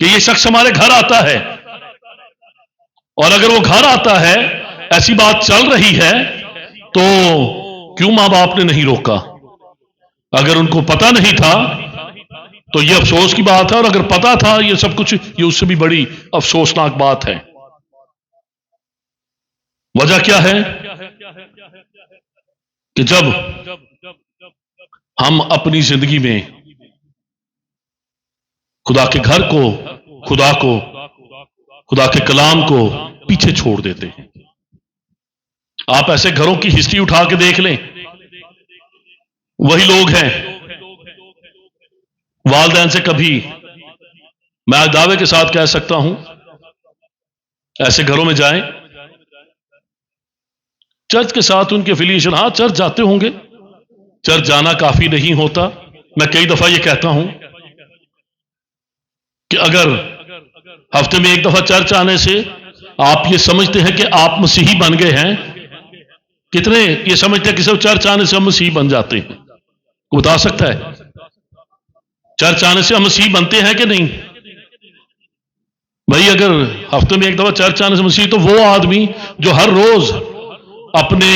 کہ یہ شخص ہمارے گھر آتا ہے، اور اگر وہ گھر آتا ہے، ایسی بات چل رہی ہے، تو کیوں ماں باپ نے نہیں روکا؟ اگر ان کو پتہ نہیں تھا تو یہ افسوس کی بات ہے، اور اگر پتہ تھا یہ سب کچھ، یہ اس سے بھی بڑی افسوسناک بات ہے۔ وجہ کیا ہے؟ کہ جب ہم اپنی زندگی میں خدا کے گھر کو، خدا کو، خدا کے کلام کو پیچھے چھوڑ دیتے ہیں۔ آپ ایسے گھروں کی ہسٹری اٹھا کے دیکھ لیں، وہی لوگ ہیں والدین سے کبھی، میں دعوے کے ساتھ کہہ سکتا ہوں، ایسے گھروں میں جائیں، چرچ کے ساتھ ان کے افیلیشن، ہاں چرچ جاتے ہوں گے، چرچ جانا کافی نہیں ہوتا۔ میں کئی دفعہ یہ کہتا ہوں کہ اگر ہفتے میں ایک دفعہ چرچ آنے سے آپ یہ سمجھتے ہیں کہ آپ مسیحی بن گئے ہیں، کتنے یہ سمجھتے ہیں کہ صرف چرچ آنے سے ہم مسیحی بن جاتے ہیں؟ کوئی بتا سکتا ہے چرچ آنے سے ہم مسیحی بنتے ہیں کہ نہیں؟ بھائی اگر ہفتے میں ایک دفعہ چرچ آنے سے مسیحی، تو وہ آدمی جو ہر روز اپنے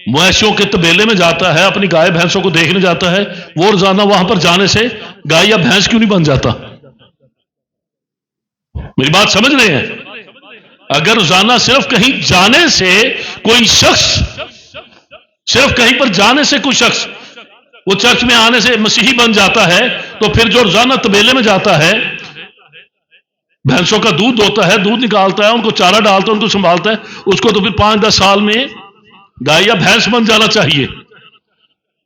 مویشیوں کے طبیلے میں جاتا ہے، اپنی گائے بھینسوں کو دیکھنے جاتا ہے، وہ روزانہ وہاں پر جانے سے گائے یا بھینس کیوں نہیں بن جاتا؟ میری بات سمجھ رہے ہیں؟ اگر روزانہ صرف کہیں جانے سے کوئی شخص، صرف کہیں پر جانے سے کوئی شخص وہ چرچ میں آنے سے مسیحی بن جاتا ہے، تو پھر جو روزانہ طبیلے میں جاتا ہے، بھینسوں کا دودھ دوتا ہے، دودھ نکالتا ہے، ان کو چارہ ڈالتا ہے، ان کو سنبھالتا ہے، اس کو تو پھر 5-10 سال میں گائے یا بھینس بن جانا چاہیے۔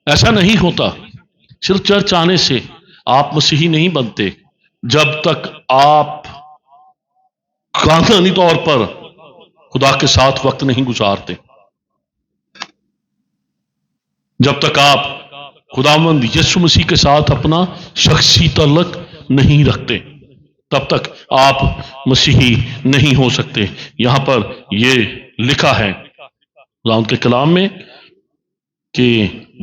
ایسا نہیں ہوتا۔ صرف چرچ آنے سے آپ مسیحی نہیں بنتے جب تک آپ قانونی طور پر خدا کے ساتھ وقت نہیں گزارتے، جب تک آپ خداوند یسوع مسیح کے ساتھ اپنا شخصی تعلق نہیں رکھتے، تب تک آپ مسیحی نہیں ہو سکتے۔ یہاں پر یہ لکھا ہے خداوند کے کلام میں کہ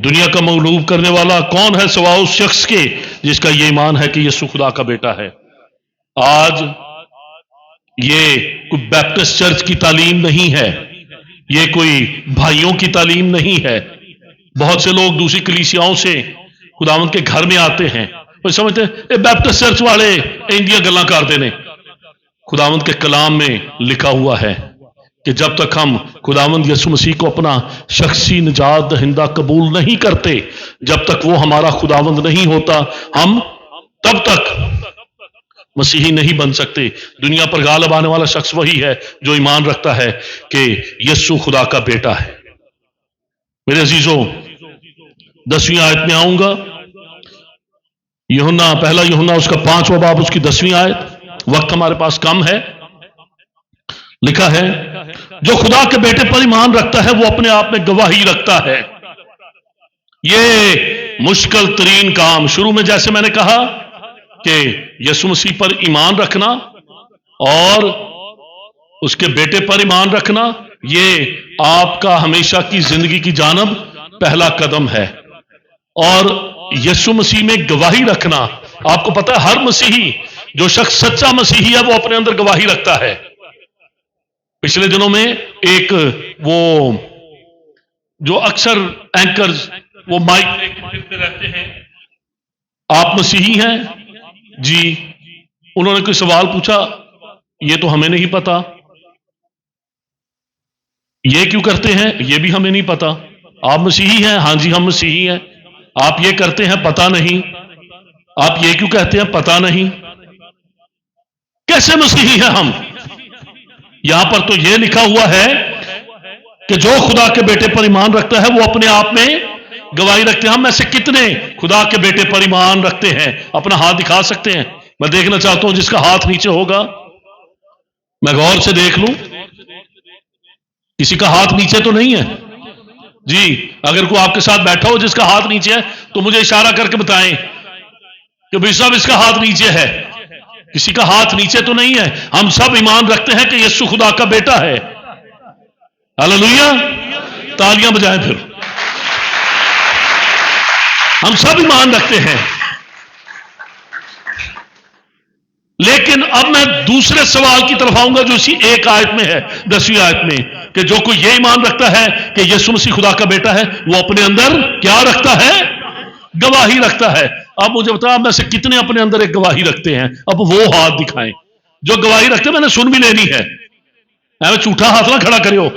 دنیا کا مغلوب کرنے والا کون ہے سوا اس شخص کے جس کا یہ ایمان ہے کہ یسوع خدا کا بیٹا ہے۔ آج یہ کوئی بیپٹسٹ چرچ کی تعلیم نہیں ہے، یہ کوئی بھائیوں کی تعلیم نہیں ہے۔ بہت سے لوگ دوسری کلیسیاؤں سے خداوند کے گھر میں آتے ہیں، وہ سمجھتے ہیں اے بیپٹسٹ چرچ والے انڈیا گلاں کرتے ہیں۔ خداوند کے کلام میں لکھا ہوا ہے کہ جب تک ہم خداوند یسوع مسیح کو اپنا شخصی نجات دہندہ قبول نہیں کرتے، جب تک وہ ہمارا خداوند نہیں ہوتا، ہم تب تک مسیحی نہیں بن سکتے۔ دنیا پر غالب آنے والا شخص وہی ہے جو ایمان رکھتا ہے کہ یسوع خدا کا بیٹا ہے۔ میرے عزیزوں، 10ویں آیت میں آؤں گا، یوحنا، پہلا یوحنا اس کا 5واں باب، اس کی 10ویں آیت۔ وقت ہمارے پاس کم ہے۔ لکھا ہے جو خدا کے بیٹے پر ایمان رکھتا ہے وہ اپنے آپ میں گواہی رکھتا ہے۔ یہ مشکل ترین کام، شروع میں جیسے میں نے کہا کہ یسوع مسیح پر ایمان رکھنا اور اس کے بیٹے پر ایمان رکھنا، یہ آپ کا ہمیشہ کی زندگی کی جانب پہلا قدم ہے۔ اور یسوع مسیح میں گواہی رکھنا، آپ کو پتا ہے ہر مسیحی، جو شخص سچا مسیحی ہے وہ اپنے اندر گواہی رکھتا ہے۔ پچھلے دنوں میں ایک وہ جو اکثر اینکرز وہ مائک پھرتے رہتے ہیں، آپ مسیحی ہیں؟ جی۔ انہوں نے کوئی سوال پوچھا، یہ تو ہمیں نہیں پتا۔ یہ کیوں کرتے ہیں؟ یہ بھی ہمیں نہیں پتا۔ آپ مسیحی ہیں؟ ہاں جی ہم مسیحی ہیں۔ آپ یہ کرتے ہیں؟ پتا نہیں۔ آپ یہ کیوں کہتے ہیں؟ پتا نہیں۔ کیسے مسیحی ہیں ہم؟ یہاں پر تو یہ لکھا ہوا ہے کہ جو خدا کے بیٹے پر ایمان رکھتا ہے وہ اپنے آپ میں گواہی رکھتے ہیں۔ ہم میں سے کتنے خدا کے بیٹے پر ایمان رکھتے ہیں؟ اپنا ہاتھ دکھا سکتے ہیں؟ میں دیکھنا چاہتا ہوں جس کا ہاتھ نیچے ہوگا، میں غور سے دیکھ لوں۔ کسی کا ہاتھ نیچے تو نہیں ہے؟ جی، اگر کوئی آپ کے ساتھ بیٹھا ہو جس کا ہاتھ نیچے ہے تو مجھے اشارہ کر کے بتائیں کہ بھائی صاحب اس کا ہاتھ نیچے ہے۔ کسی کا ہاتھ نیچے تو نہیں ہے۔ ہم سب ایمان رکھتے ہیں کہ یسوع خدا کا بیٹا ہے۔ ہاللویا، تالیاں بجائیں پھر۔ ہم سب ایمان رکھتے ہیں لیکن اب میں دوسرے سوال کی طرف آؤں گا جو اسی ایک آیت میں ہے، 10ویں آیت میں، کہ جو کوئی یہ ایمان رکھتا ہے کہ یسوع مسیح خدا کا بیٹا ہے، وہ اپنے اندر کیا رکھتا ہے؟ گواہی رکھتا ہے۔ اب مجھے بتاؤ میں سے کتنے اپنے اندر ایک گواہی رکھتے ہیں؟ اب وہ ہاتھ دکھائیں جو گواہی رکھتے ہیں، میں نے سن بھی لینی ہے۔ میں جھوٹا ہاتھ نہ کھڑا کرے ہو،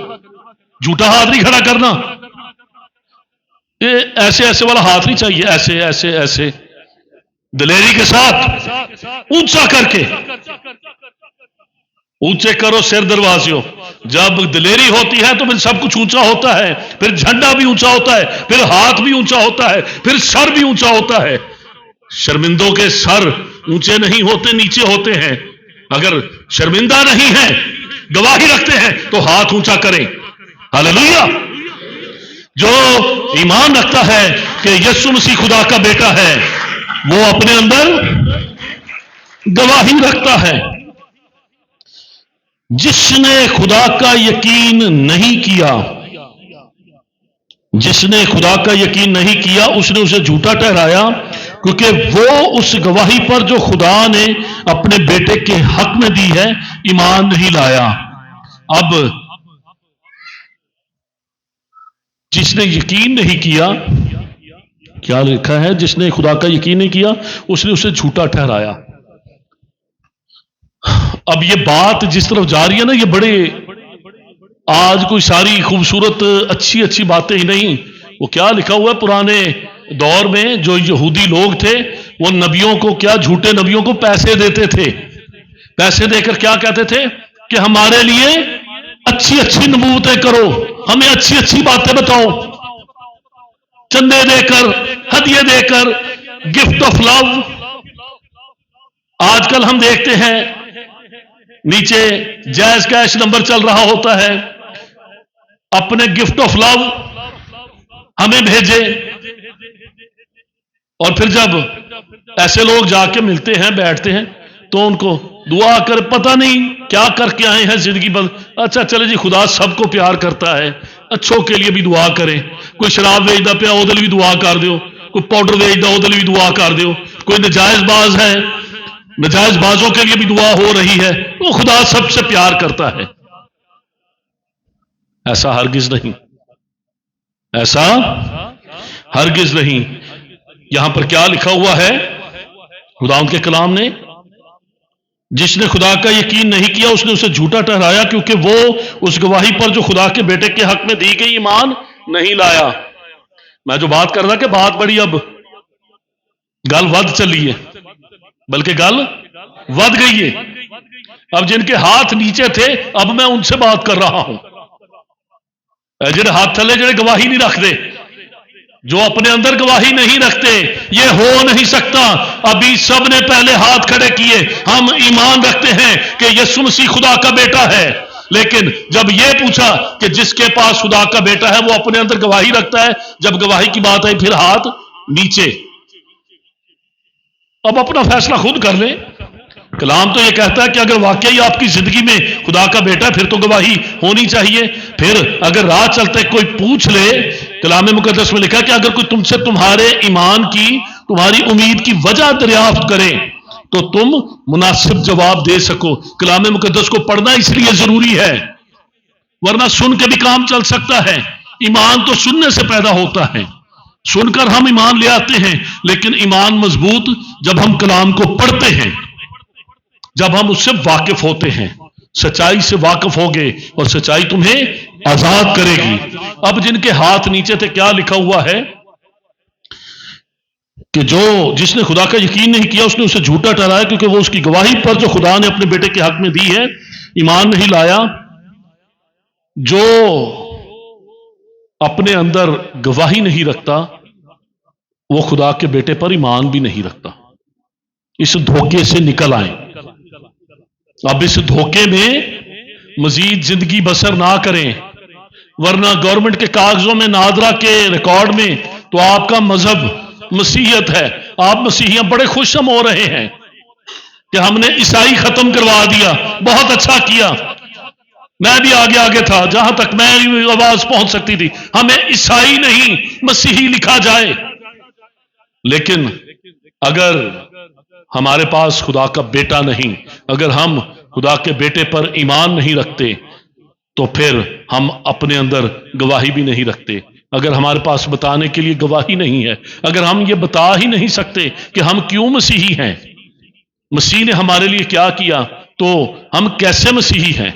جھوٹا ہاتھ نہیں کھڑا کرنا، یہ ایسے ایسے والا ہاتھ نہیں چاہیے، ایسے ایسے ایسے دلیری کے ساتھ اونچا کر کے، اونچے کرو سر دروازیوں۔ جب دلیری ہوتی ہے تو پھر سب کچھ اونچا ہوتا ہے، پھر جھنڈا بھی اونچا ہوتا ہے، پھر ہاتھ بھی اونچا ہوتا ہے، پھر سر بھی اونچا ہوتا ہے۔ شرمندوں کے سر اونچے نہیں ہوتے، نیچے ہوتے ہیں۔ اگر شرمندہ نہیں ہیں، گواہی رکھتے ہیں تو ہاتھ اونچا کریں۔ ہاللیلویا۔ جو ایمان رکھتا ہے کہ یسوع مسیح خدا کا بیٹا ہے، وہ اپنے اندر گواہی رکھتا ہے۔ جس نے خدا کا یقین نہیں کیا، جس نے خدا کا یقین نہیں کیا، اس نے اسے جھوٹا ٹھہرایا، کیونکہ وہ اس گواہی پر جو خدا نے اپنے بیٹے کے حق میں دی ہے ایمان نہیں لایا۔ اب جس نے یقین نہیں کیا، کیا لکھا ہے؟ جس نے خدا کا یقین نہیں کیا اس نے اسے جھوٹا ٹھہرایا۔ اب یہ بات جس طرف جا رہی ہے نا، یہ بڑے آج کوئی ساری خوبصورت اچھی اچھی باتیں ہی نہیں، وہ کیا لکھا ہوا ہے پرانے دور میں جو یہودی لوگ تھے وہ نبیوں کو، کیا جھوٹے نبیوں کو پیسے دیتے تھے، پیسے دے کر کیا کہتے تھے کہ ہمارے لیے اچھی اچھی نبوتیں کرو، ہمیں اچھی اچھی باتیں بتاؤ، چندے دے کر، ہدیے دے کر، گفٹ آف لو۔ آج کل ہم دیکھتے ہیں نیچے جائز کیش نمبر چل رہا ہوتا ہے، اپنے گفٹ آف لو ہمیں بھیجے، اور پھر جب ایسے لوگ جا کے ملتے ہیں، بیٹھتے ہیں، تو ان کو دعا کر، پتہ نہیں کیا کر کے آئے ہیں زندگی پر۔ اچھا چلے جی، خدا سب کو پیار کرتا ہے، اچھوں کے لیے بھی دعا کریں۔ کوئی شراب ویچدا پیا وہ بھی دعا کر دیو، کوئی پاؤڈر ویچدا وہ بھی دعا کر دیو، کوئی نجائز باز ہے، نجائز بازوں کے لیے بھی دعا ہو رہی ہے، وہ خدا سب سے پیار کرتا ہے۔ ایسا ہرگز نہیں، ایسا ہرگز نہیں۔ یہاں پر کیا لکھا ہوا ہے خدا ان کے کلام نے؟ جس نے خدا کا یقین نہیں کیا اس نے اسے جھوٹا ٹھہرایا، کیونکہ وہ اس گواہی پر جو خدا کے بیٹے کے حق میں دی گئی ایمان نہیں لایا۔ میں جو بات کر رہا کہ بات بڑی اب گل ود چلی ہے، بلکہ گل ود گئی ہے۔ اب جن کے ہاتھ نیچے تھے اب میں ان سے بات کر رہا ہوں، جنہیں ہاتھ تھلے جنہیں گواہی نہیں رکھتے، جو اپنے اندر گواہی نہیں رکھتے، یہ ہو نہیں سکتا۔ ابھی سب نے پہلے ہاتھ کھڑے کیے، ہم ایمان رکھتے ہیں کہ یسوع مسیح خدا کا بیٹا ہے، لیکن جب یہ پوچھا کہ جس کے پاس خدا کا بیٹا ہے وہ اپنے اندر گواہی رکھتا ہے، جب گواہی کی بات آئی پھر ہاتھ نیچے۔ اب اپنا فیصلہ خود کر لیں۔ کلام تو یہ کہتا ہے کہ اگر واقعی آپ کی زندگی میں خدا کا بیٹا ہے پھر تو گواہی ہونی چاہیے۔ پھر اگر راہ چلتے کوئی پوچھ لے، کلام مقدس میں لکھا کہ اگر کوئی تم سے تمہارے ایمان کی، تمہاری امید کی وجہ دریافت کرے تو تم مناسب جواب دے سکو۔ کلام مقدس کو پڑھنا اس لیے ضروری ہے، ورنہ سن کے بھی کام چل سکتا ہے۔ ایمان تو سننے سے پیدا ہوتا ہے، سن کر ہم ایمان لے آتے ہیں، لیکن ایمان مضبوط جب ہم کلام کو پڑھتے ہیں، جب ہم اس سے واقف ہوتے ہیں، سچائی سے واقف ہوگے اور سچائی تمہیں آزاد کرے گی۔ اب جن کے ہاتھ نیچے تھے کیا لکھا ہوا ہے کہ جس نے خدا کا یقین نہیں کیا اس نے اسے جھوٹا ٹھہرایا، کیونکہ وہ اس کی گواہی پر جو خدا نے اپنے بیٹے کے حق میں دی ہے ایمان نہیں لایا۔ جو اپنے اندر گواہی نہیں رکھتا وہ خدا کے بیٹے پر ایمان بھی نہیں رکھتا۔ اس دھوکے سے نکل آئیں۔ اب اس دھوکے میں مزید زندگی بسر نہ کریں، ورنہ گورنمنٹ کے کاغذوں میں، نادرا کے ریکارڈ میں تو آپ کا مذہب مسیحیت ہے۔ آپ مسیحیاں بڑے خوش ہم ہو رہے ہیں کہ ہم نے عیسائی ختم کروا دیا، بہت اچھا کیا، میں بھی آگے آگے تھا، جہاں تک میری آواز پہنچ سکتی تھی، ہمیں عیسائی نہیں مسیحی لکھا جائے۔ لیکن اگر ہمارے پاس خدا کا بیٹا نہیں، اگر ہم خدا کے بیٹے پر ایمان نہیں رکھتے تو پھر ہم اپنے اندر گواہی بھی نہیں رکھتے۔ اگر ہمارے پاس بتانے کے لیے گواہی نہیں ہے، اگر ہم یہ بتا ہی نہیں سکتے کہ ہم کیوں مسیحی ہیں، مسیح نے ہمارے لیے کیا کیا، تو ہم کیسے مسیحی ہیں؟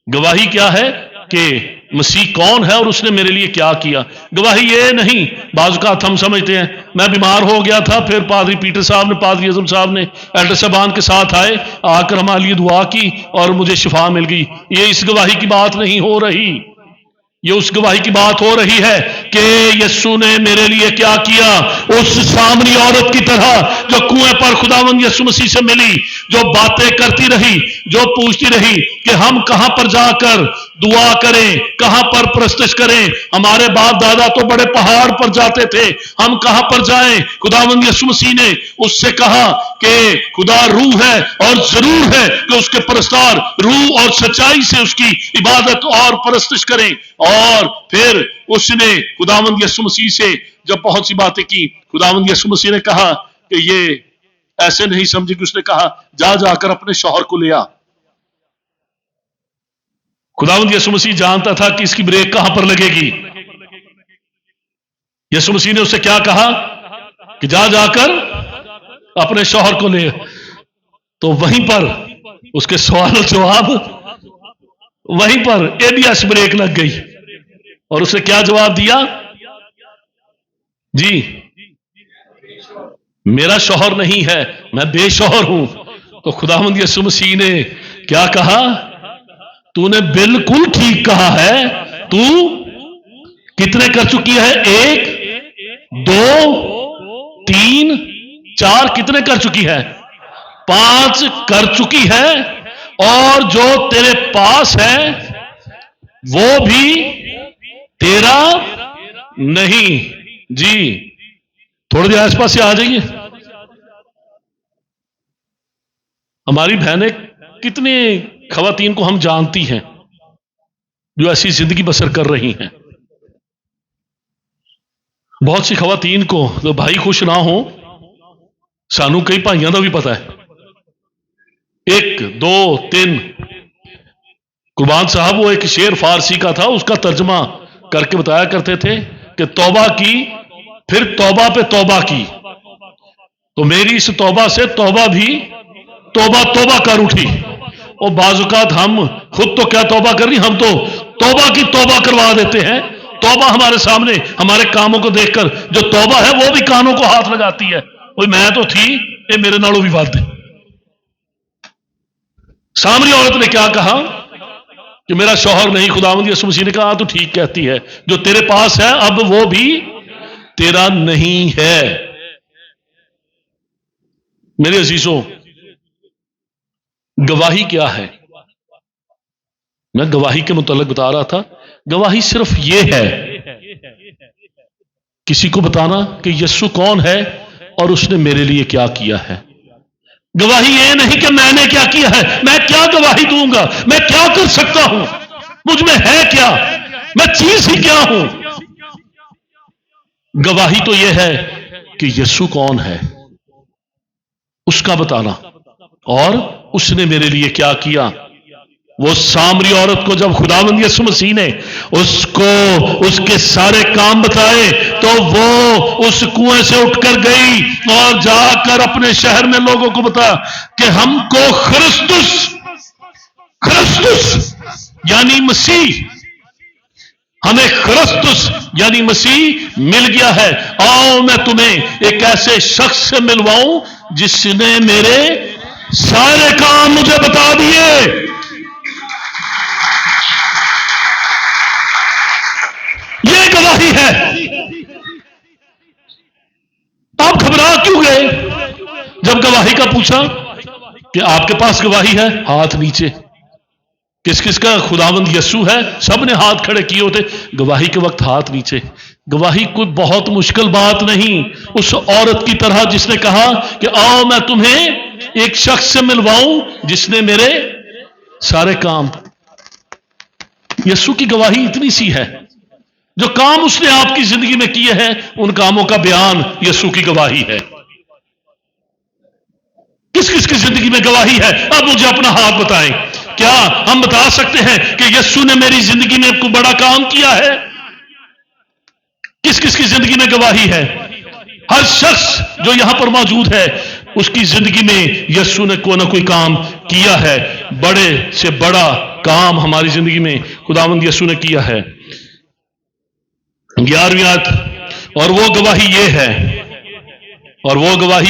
گواہی کیا ہے کہ مسیح کون ہے اور اس نے میرے لیے کیا کیا۔ گواہی یہ نہیں، بعض اوقات ہم سمجھتے ہیں میں بیمار ہو گیا تھا، پھر پادری پیٹر صاحب نے، پادری اعظم صاحب نے ایلڈر صاحبان کے ساتھ آئے، آ کر ہمارے لیے دعا کی اور مجھے شفا مل گئی۔ یہ اس گواہی کی بات نہیں ہو رہی، یہ اس گواہی کی بات ہو رہی ہے کہ یسوع نے میرے لیے کیا کیا۔ اس سامری عورت کی طرح جو کنویں پر خداوند یسوع مسیح سے ملی، جو باتیں کرتی رہی، جو پوچھتی رہی کہ ہم کہاں پر جا کر دعا کریں، کہاں پر پرستش کریں، ہمارے باپ دادا تو بڑے پہاڑ پر جاتے تھے، ہم کہاں پر جائیں۔ خداوند یسوع مسیح نے اس سے کہا کہ خدا روح ہے اور ضرور ہے کہ اس کے پرستار روح اور سچائی سے اس کی عبادت اور پرستش کریں۔ اور پھر اس نے خداوند یسوع مسیح سے جب بہت سی باتیں کی، خداوند یسوع مسیح نے کہا کہ یہ ایسے نہیں سمجھے، کہ اس نے کہا جا کر اپنے شوہر کو لے آ۔ خداوند یسوع مسیح جانتا تھا کہ اس کی بریک کہاں پر لگے گی۔ یسوع مسیح نے اس سے کیا کہا کہ جا کر اپنے شوہر کو لے۔ تو وہیں پر اس کے سوال و جواب، وہیں پر ABS بریک لگ گئی، اور اس نے کیا جواب دیا؟ جی میرا شوہر نہیں ہے، میں بے شوہر ہوں۔ تو خداوند یسوع مسیح نے کیا کہا؟ تو نے بالکل ٹھیک کہا ہے، تو کتنے کر چکی ہے؟ 1 2 3 4 کتنے کر چکی ہے؟ 5 کر چکی ہے، اور جو تیرے پاس ہے وہ بھی تیرا نہیں۔ جی تھوڑی دیر آس پاس سے آ جائیے۔ ہماری بہنیں کتنے خواتین کو ہم جانتی ہیں جو ایسی زندگی بسر کر رہی ہیں۔ بہت سی خواتین کو تو بھائی خوش نہ ہوں، سانو کئی بھائیاں کا بھی پتا ہے۔ 1 2 3 قربان صاحب وہ ایک شعر فارسی کا تھا، اس کا ترجمہ کر کے بتایا کرتے تھے کہ توبہ کی پھر توبہ پہ توبہ کی، تو میری اس توبہ سے توبہ بھی توبہ کر اٹھی۔ اور بعض اوقات ہم خود تو کیا توبہ کرنی، ہم تو توبہ کی توبہ کروا دیتے ہیں۔ توبہ ہمارے سامنے ہمارے کاموں کو دیکھ کر جو توبہ ہے وہ بھی کانوں کو ہاتھ لگاتی ہے، وہ میں تو تھی، یہ میرے نالوں بھی بات ہے۔ سامری عورت نے کیا کہا کہ میرا شوہر نہیں، خداوند یسوع مسیح نے کہا تو ٹھیک کہتی ہے، جو تیرے پاس ہے اب وہ بھی تیرا نہیں ہے۔ میرے عزیزوں، گواہی کیا ہے؟ میں گواہی کے متعلق بتا رہا تھا۔ گواہی صرف یہ ہے، کسی کو بتانا کہ یسوع کون ہے اور اس نے میرے لیے کیا کیا ہے۔ گواہی یہ نہیں کہ میں نے کیا کیا ہے، میں کیا گواہی دوں گا، میں کیا کر سکتا ہوں، مجھ میں ہے کیا، میں چیز ہی کیا ہوں۔ گواہی تو یہ ہے کہ یسوع کون ہے، اس کا بتانا، اور اس نے میرے لیے کیا کیا۔ وہ سامری عورت کو جب خداوند یسوع مسیح نے اس کو اس کے سارے کام بتائے تو وہ اس کنویں سے اٹھ کر گئی اور جا کر اپنے شہر میں لوگوں کو بتایا کہ ہم کو خرستس یعنی مسیح، ہمیں خرستس یعنی مسیح مل گیا ہے۔ آؤ میں تمہیں ایک ایسے شخص سے ملواؤں جس نے میرے سارے کام مجھے بتا دیے۔ یہ گواہی ہے۔ آپ گھبرا کیوں گئے جب گواہی کا پوچھا کہ آپ کے پاس گواہی ہے؟ ہاتھ نیچے۔ کس کس کا؟ خداوند یسوع ہے، سب نے ہاتھ کھڑے کیے ہوتے۔ گواہی کے وقت ہاتھ نیچے۔ گواہی کوئی بہت مشکل بات نہیں، اس عورت کی طرح جس نے کہا کہ آؤ میں تمہیں ایک شخص سے ملواؤں جس نے میرے سارے کام۔ یسوع کی گواہی اتنی سی ہے، جو کام اس نے آپ کی زندگی میں کیے ہیں ان کاموں کا بیان یسوع کی گواہی ہے۔ کس کس کی زندگی میں گواہی ہے؟ اب مجھے اپنا ہاتھ بتائیں. کیا ہم بتا سکتے ہیں کہ یسوع نے میری زندگی میں کوئی بڑا کام کیا ہے؟ کس کس کی زندگی میں گواہی ہے؟ ہر شخص جو یہاں پر موجود ہے اس کی زندگی میں یسوع نے کوئی نہ کوئی کام کیا ہے. بڑے سے بڑا کام ہماری زندگی میں خداوند یسوع نے کیا ہے. 11ویں آیت، اور وہ گواہی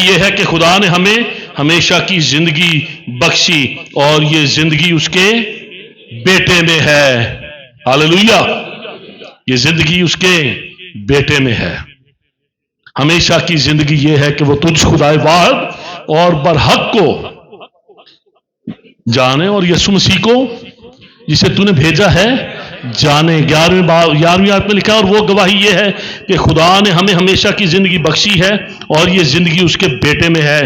یہ ہے کہ خدا نے ہمیں ہمیشہ کی زندگی بخشی اور یہ زندگی اس کے بیٹے میں ہے. ہاللویا، یہ زندگی اس کے بیٹے میں ہے. ہمیشہ کی زندگی یہ ہے کہ وہ تجھ خدائے واحد اور برحق کو جانے اور یسوع مسیح کو جسے تو نے بھیجا ہے جانے. 11ویں آیت میں لکھا ہے اور وہ گواہی یہ ہے کہ خدا نے ہمیں ہمیشہ کی زندگی بخشی ہے اور یہ زندگی اس کے بیٹے میں ہے.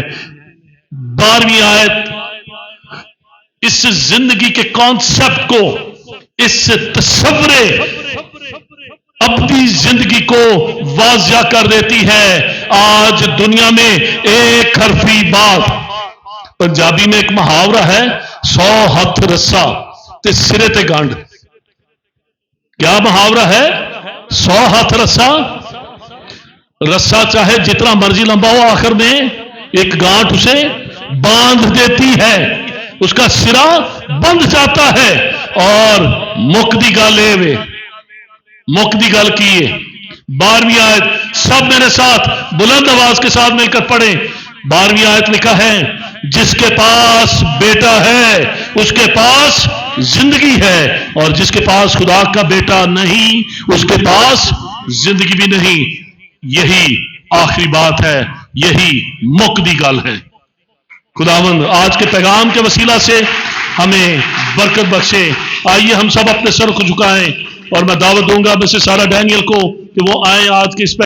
12ویں آیت اس زندگی کے کانسیپٹ کو، اس تصور اپنی زندگی کو واضح کر دیتی ہے. آج دنیا میں ایک حرفی بات، پنجابی میں ایک محاورہ ہے، 100 ہاتھ رسا تے سرے تے گانڈ. کیا محاورہ ہے؟ 100 ہاتھ رسا چاہے جتنا مرضی لمبا ہو، آخر میں ایک گانٹ اسے باندھ دیتی ہے، اس کا سرا بند جاتا ہے. اور مکدی گل کیے. 12ویں آیت سب میرے ساتھ بلند آواز کے ساتھ مل کر پڑھیں. 12ویں آیت لکھا ہے جس کے پاس بیٹا ہے اس کے پاس زندگی ہے، اور جس کے پاس خدا کا بیٹا نہیں اس کے پاس زندگی بھی نہیں. یہی آخری بات ہے، یہی مکدی گل ہے. خداوند آج کے پیغام کے وسیلہ سے ہمیں برکت بخشے. آئیے ہم سب اپنے سر کو جھکائیں اور میں دعوت دوں گا مسز سارہ ڈینیل کو کہ وہ آئیں آج کے اس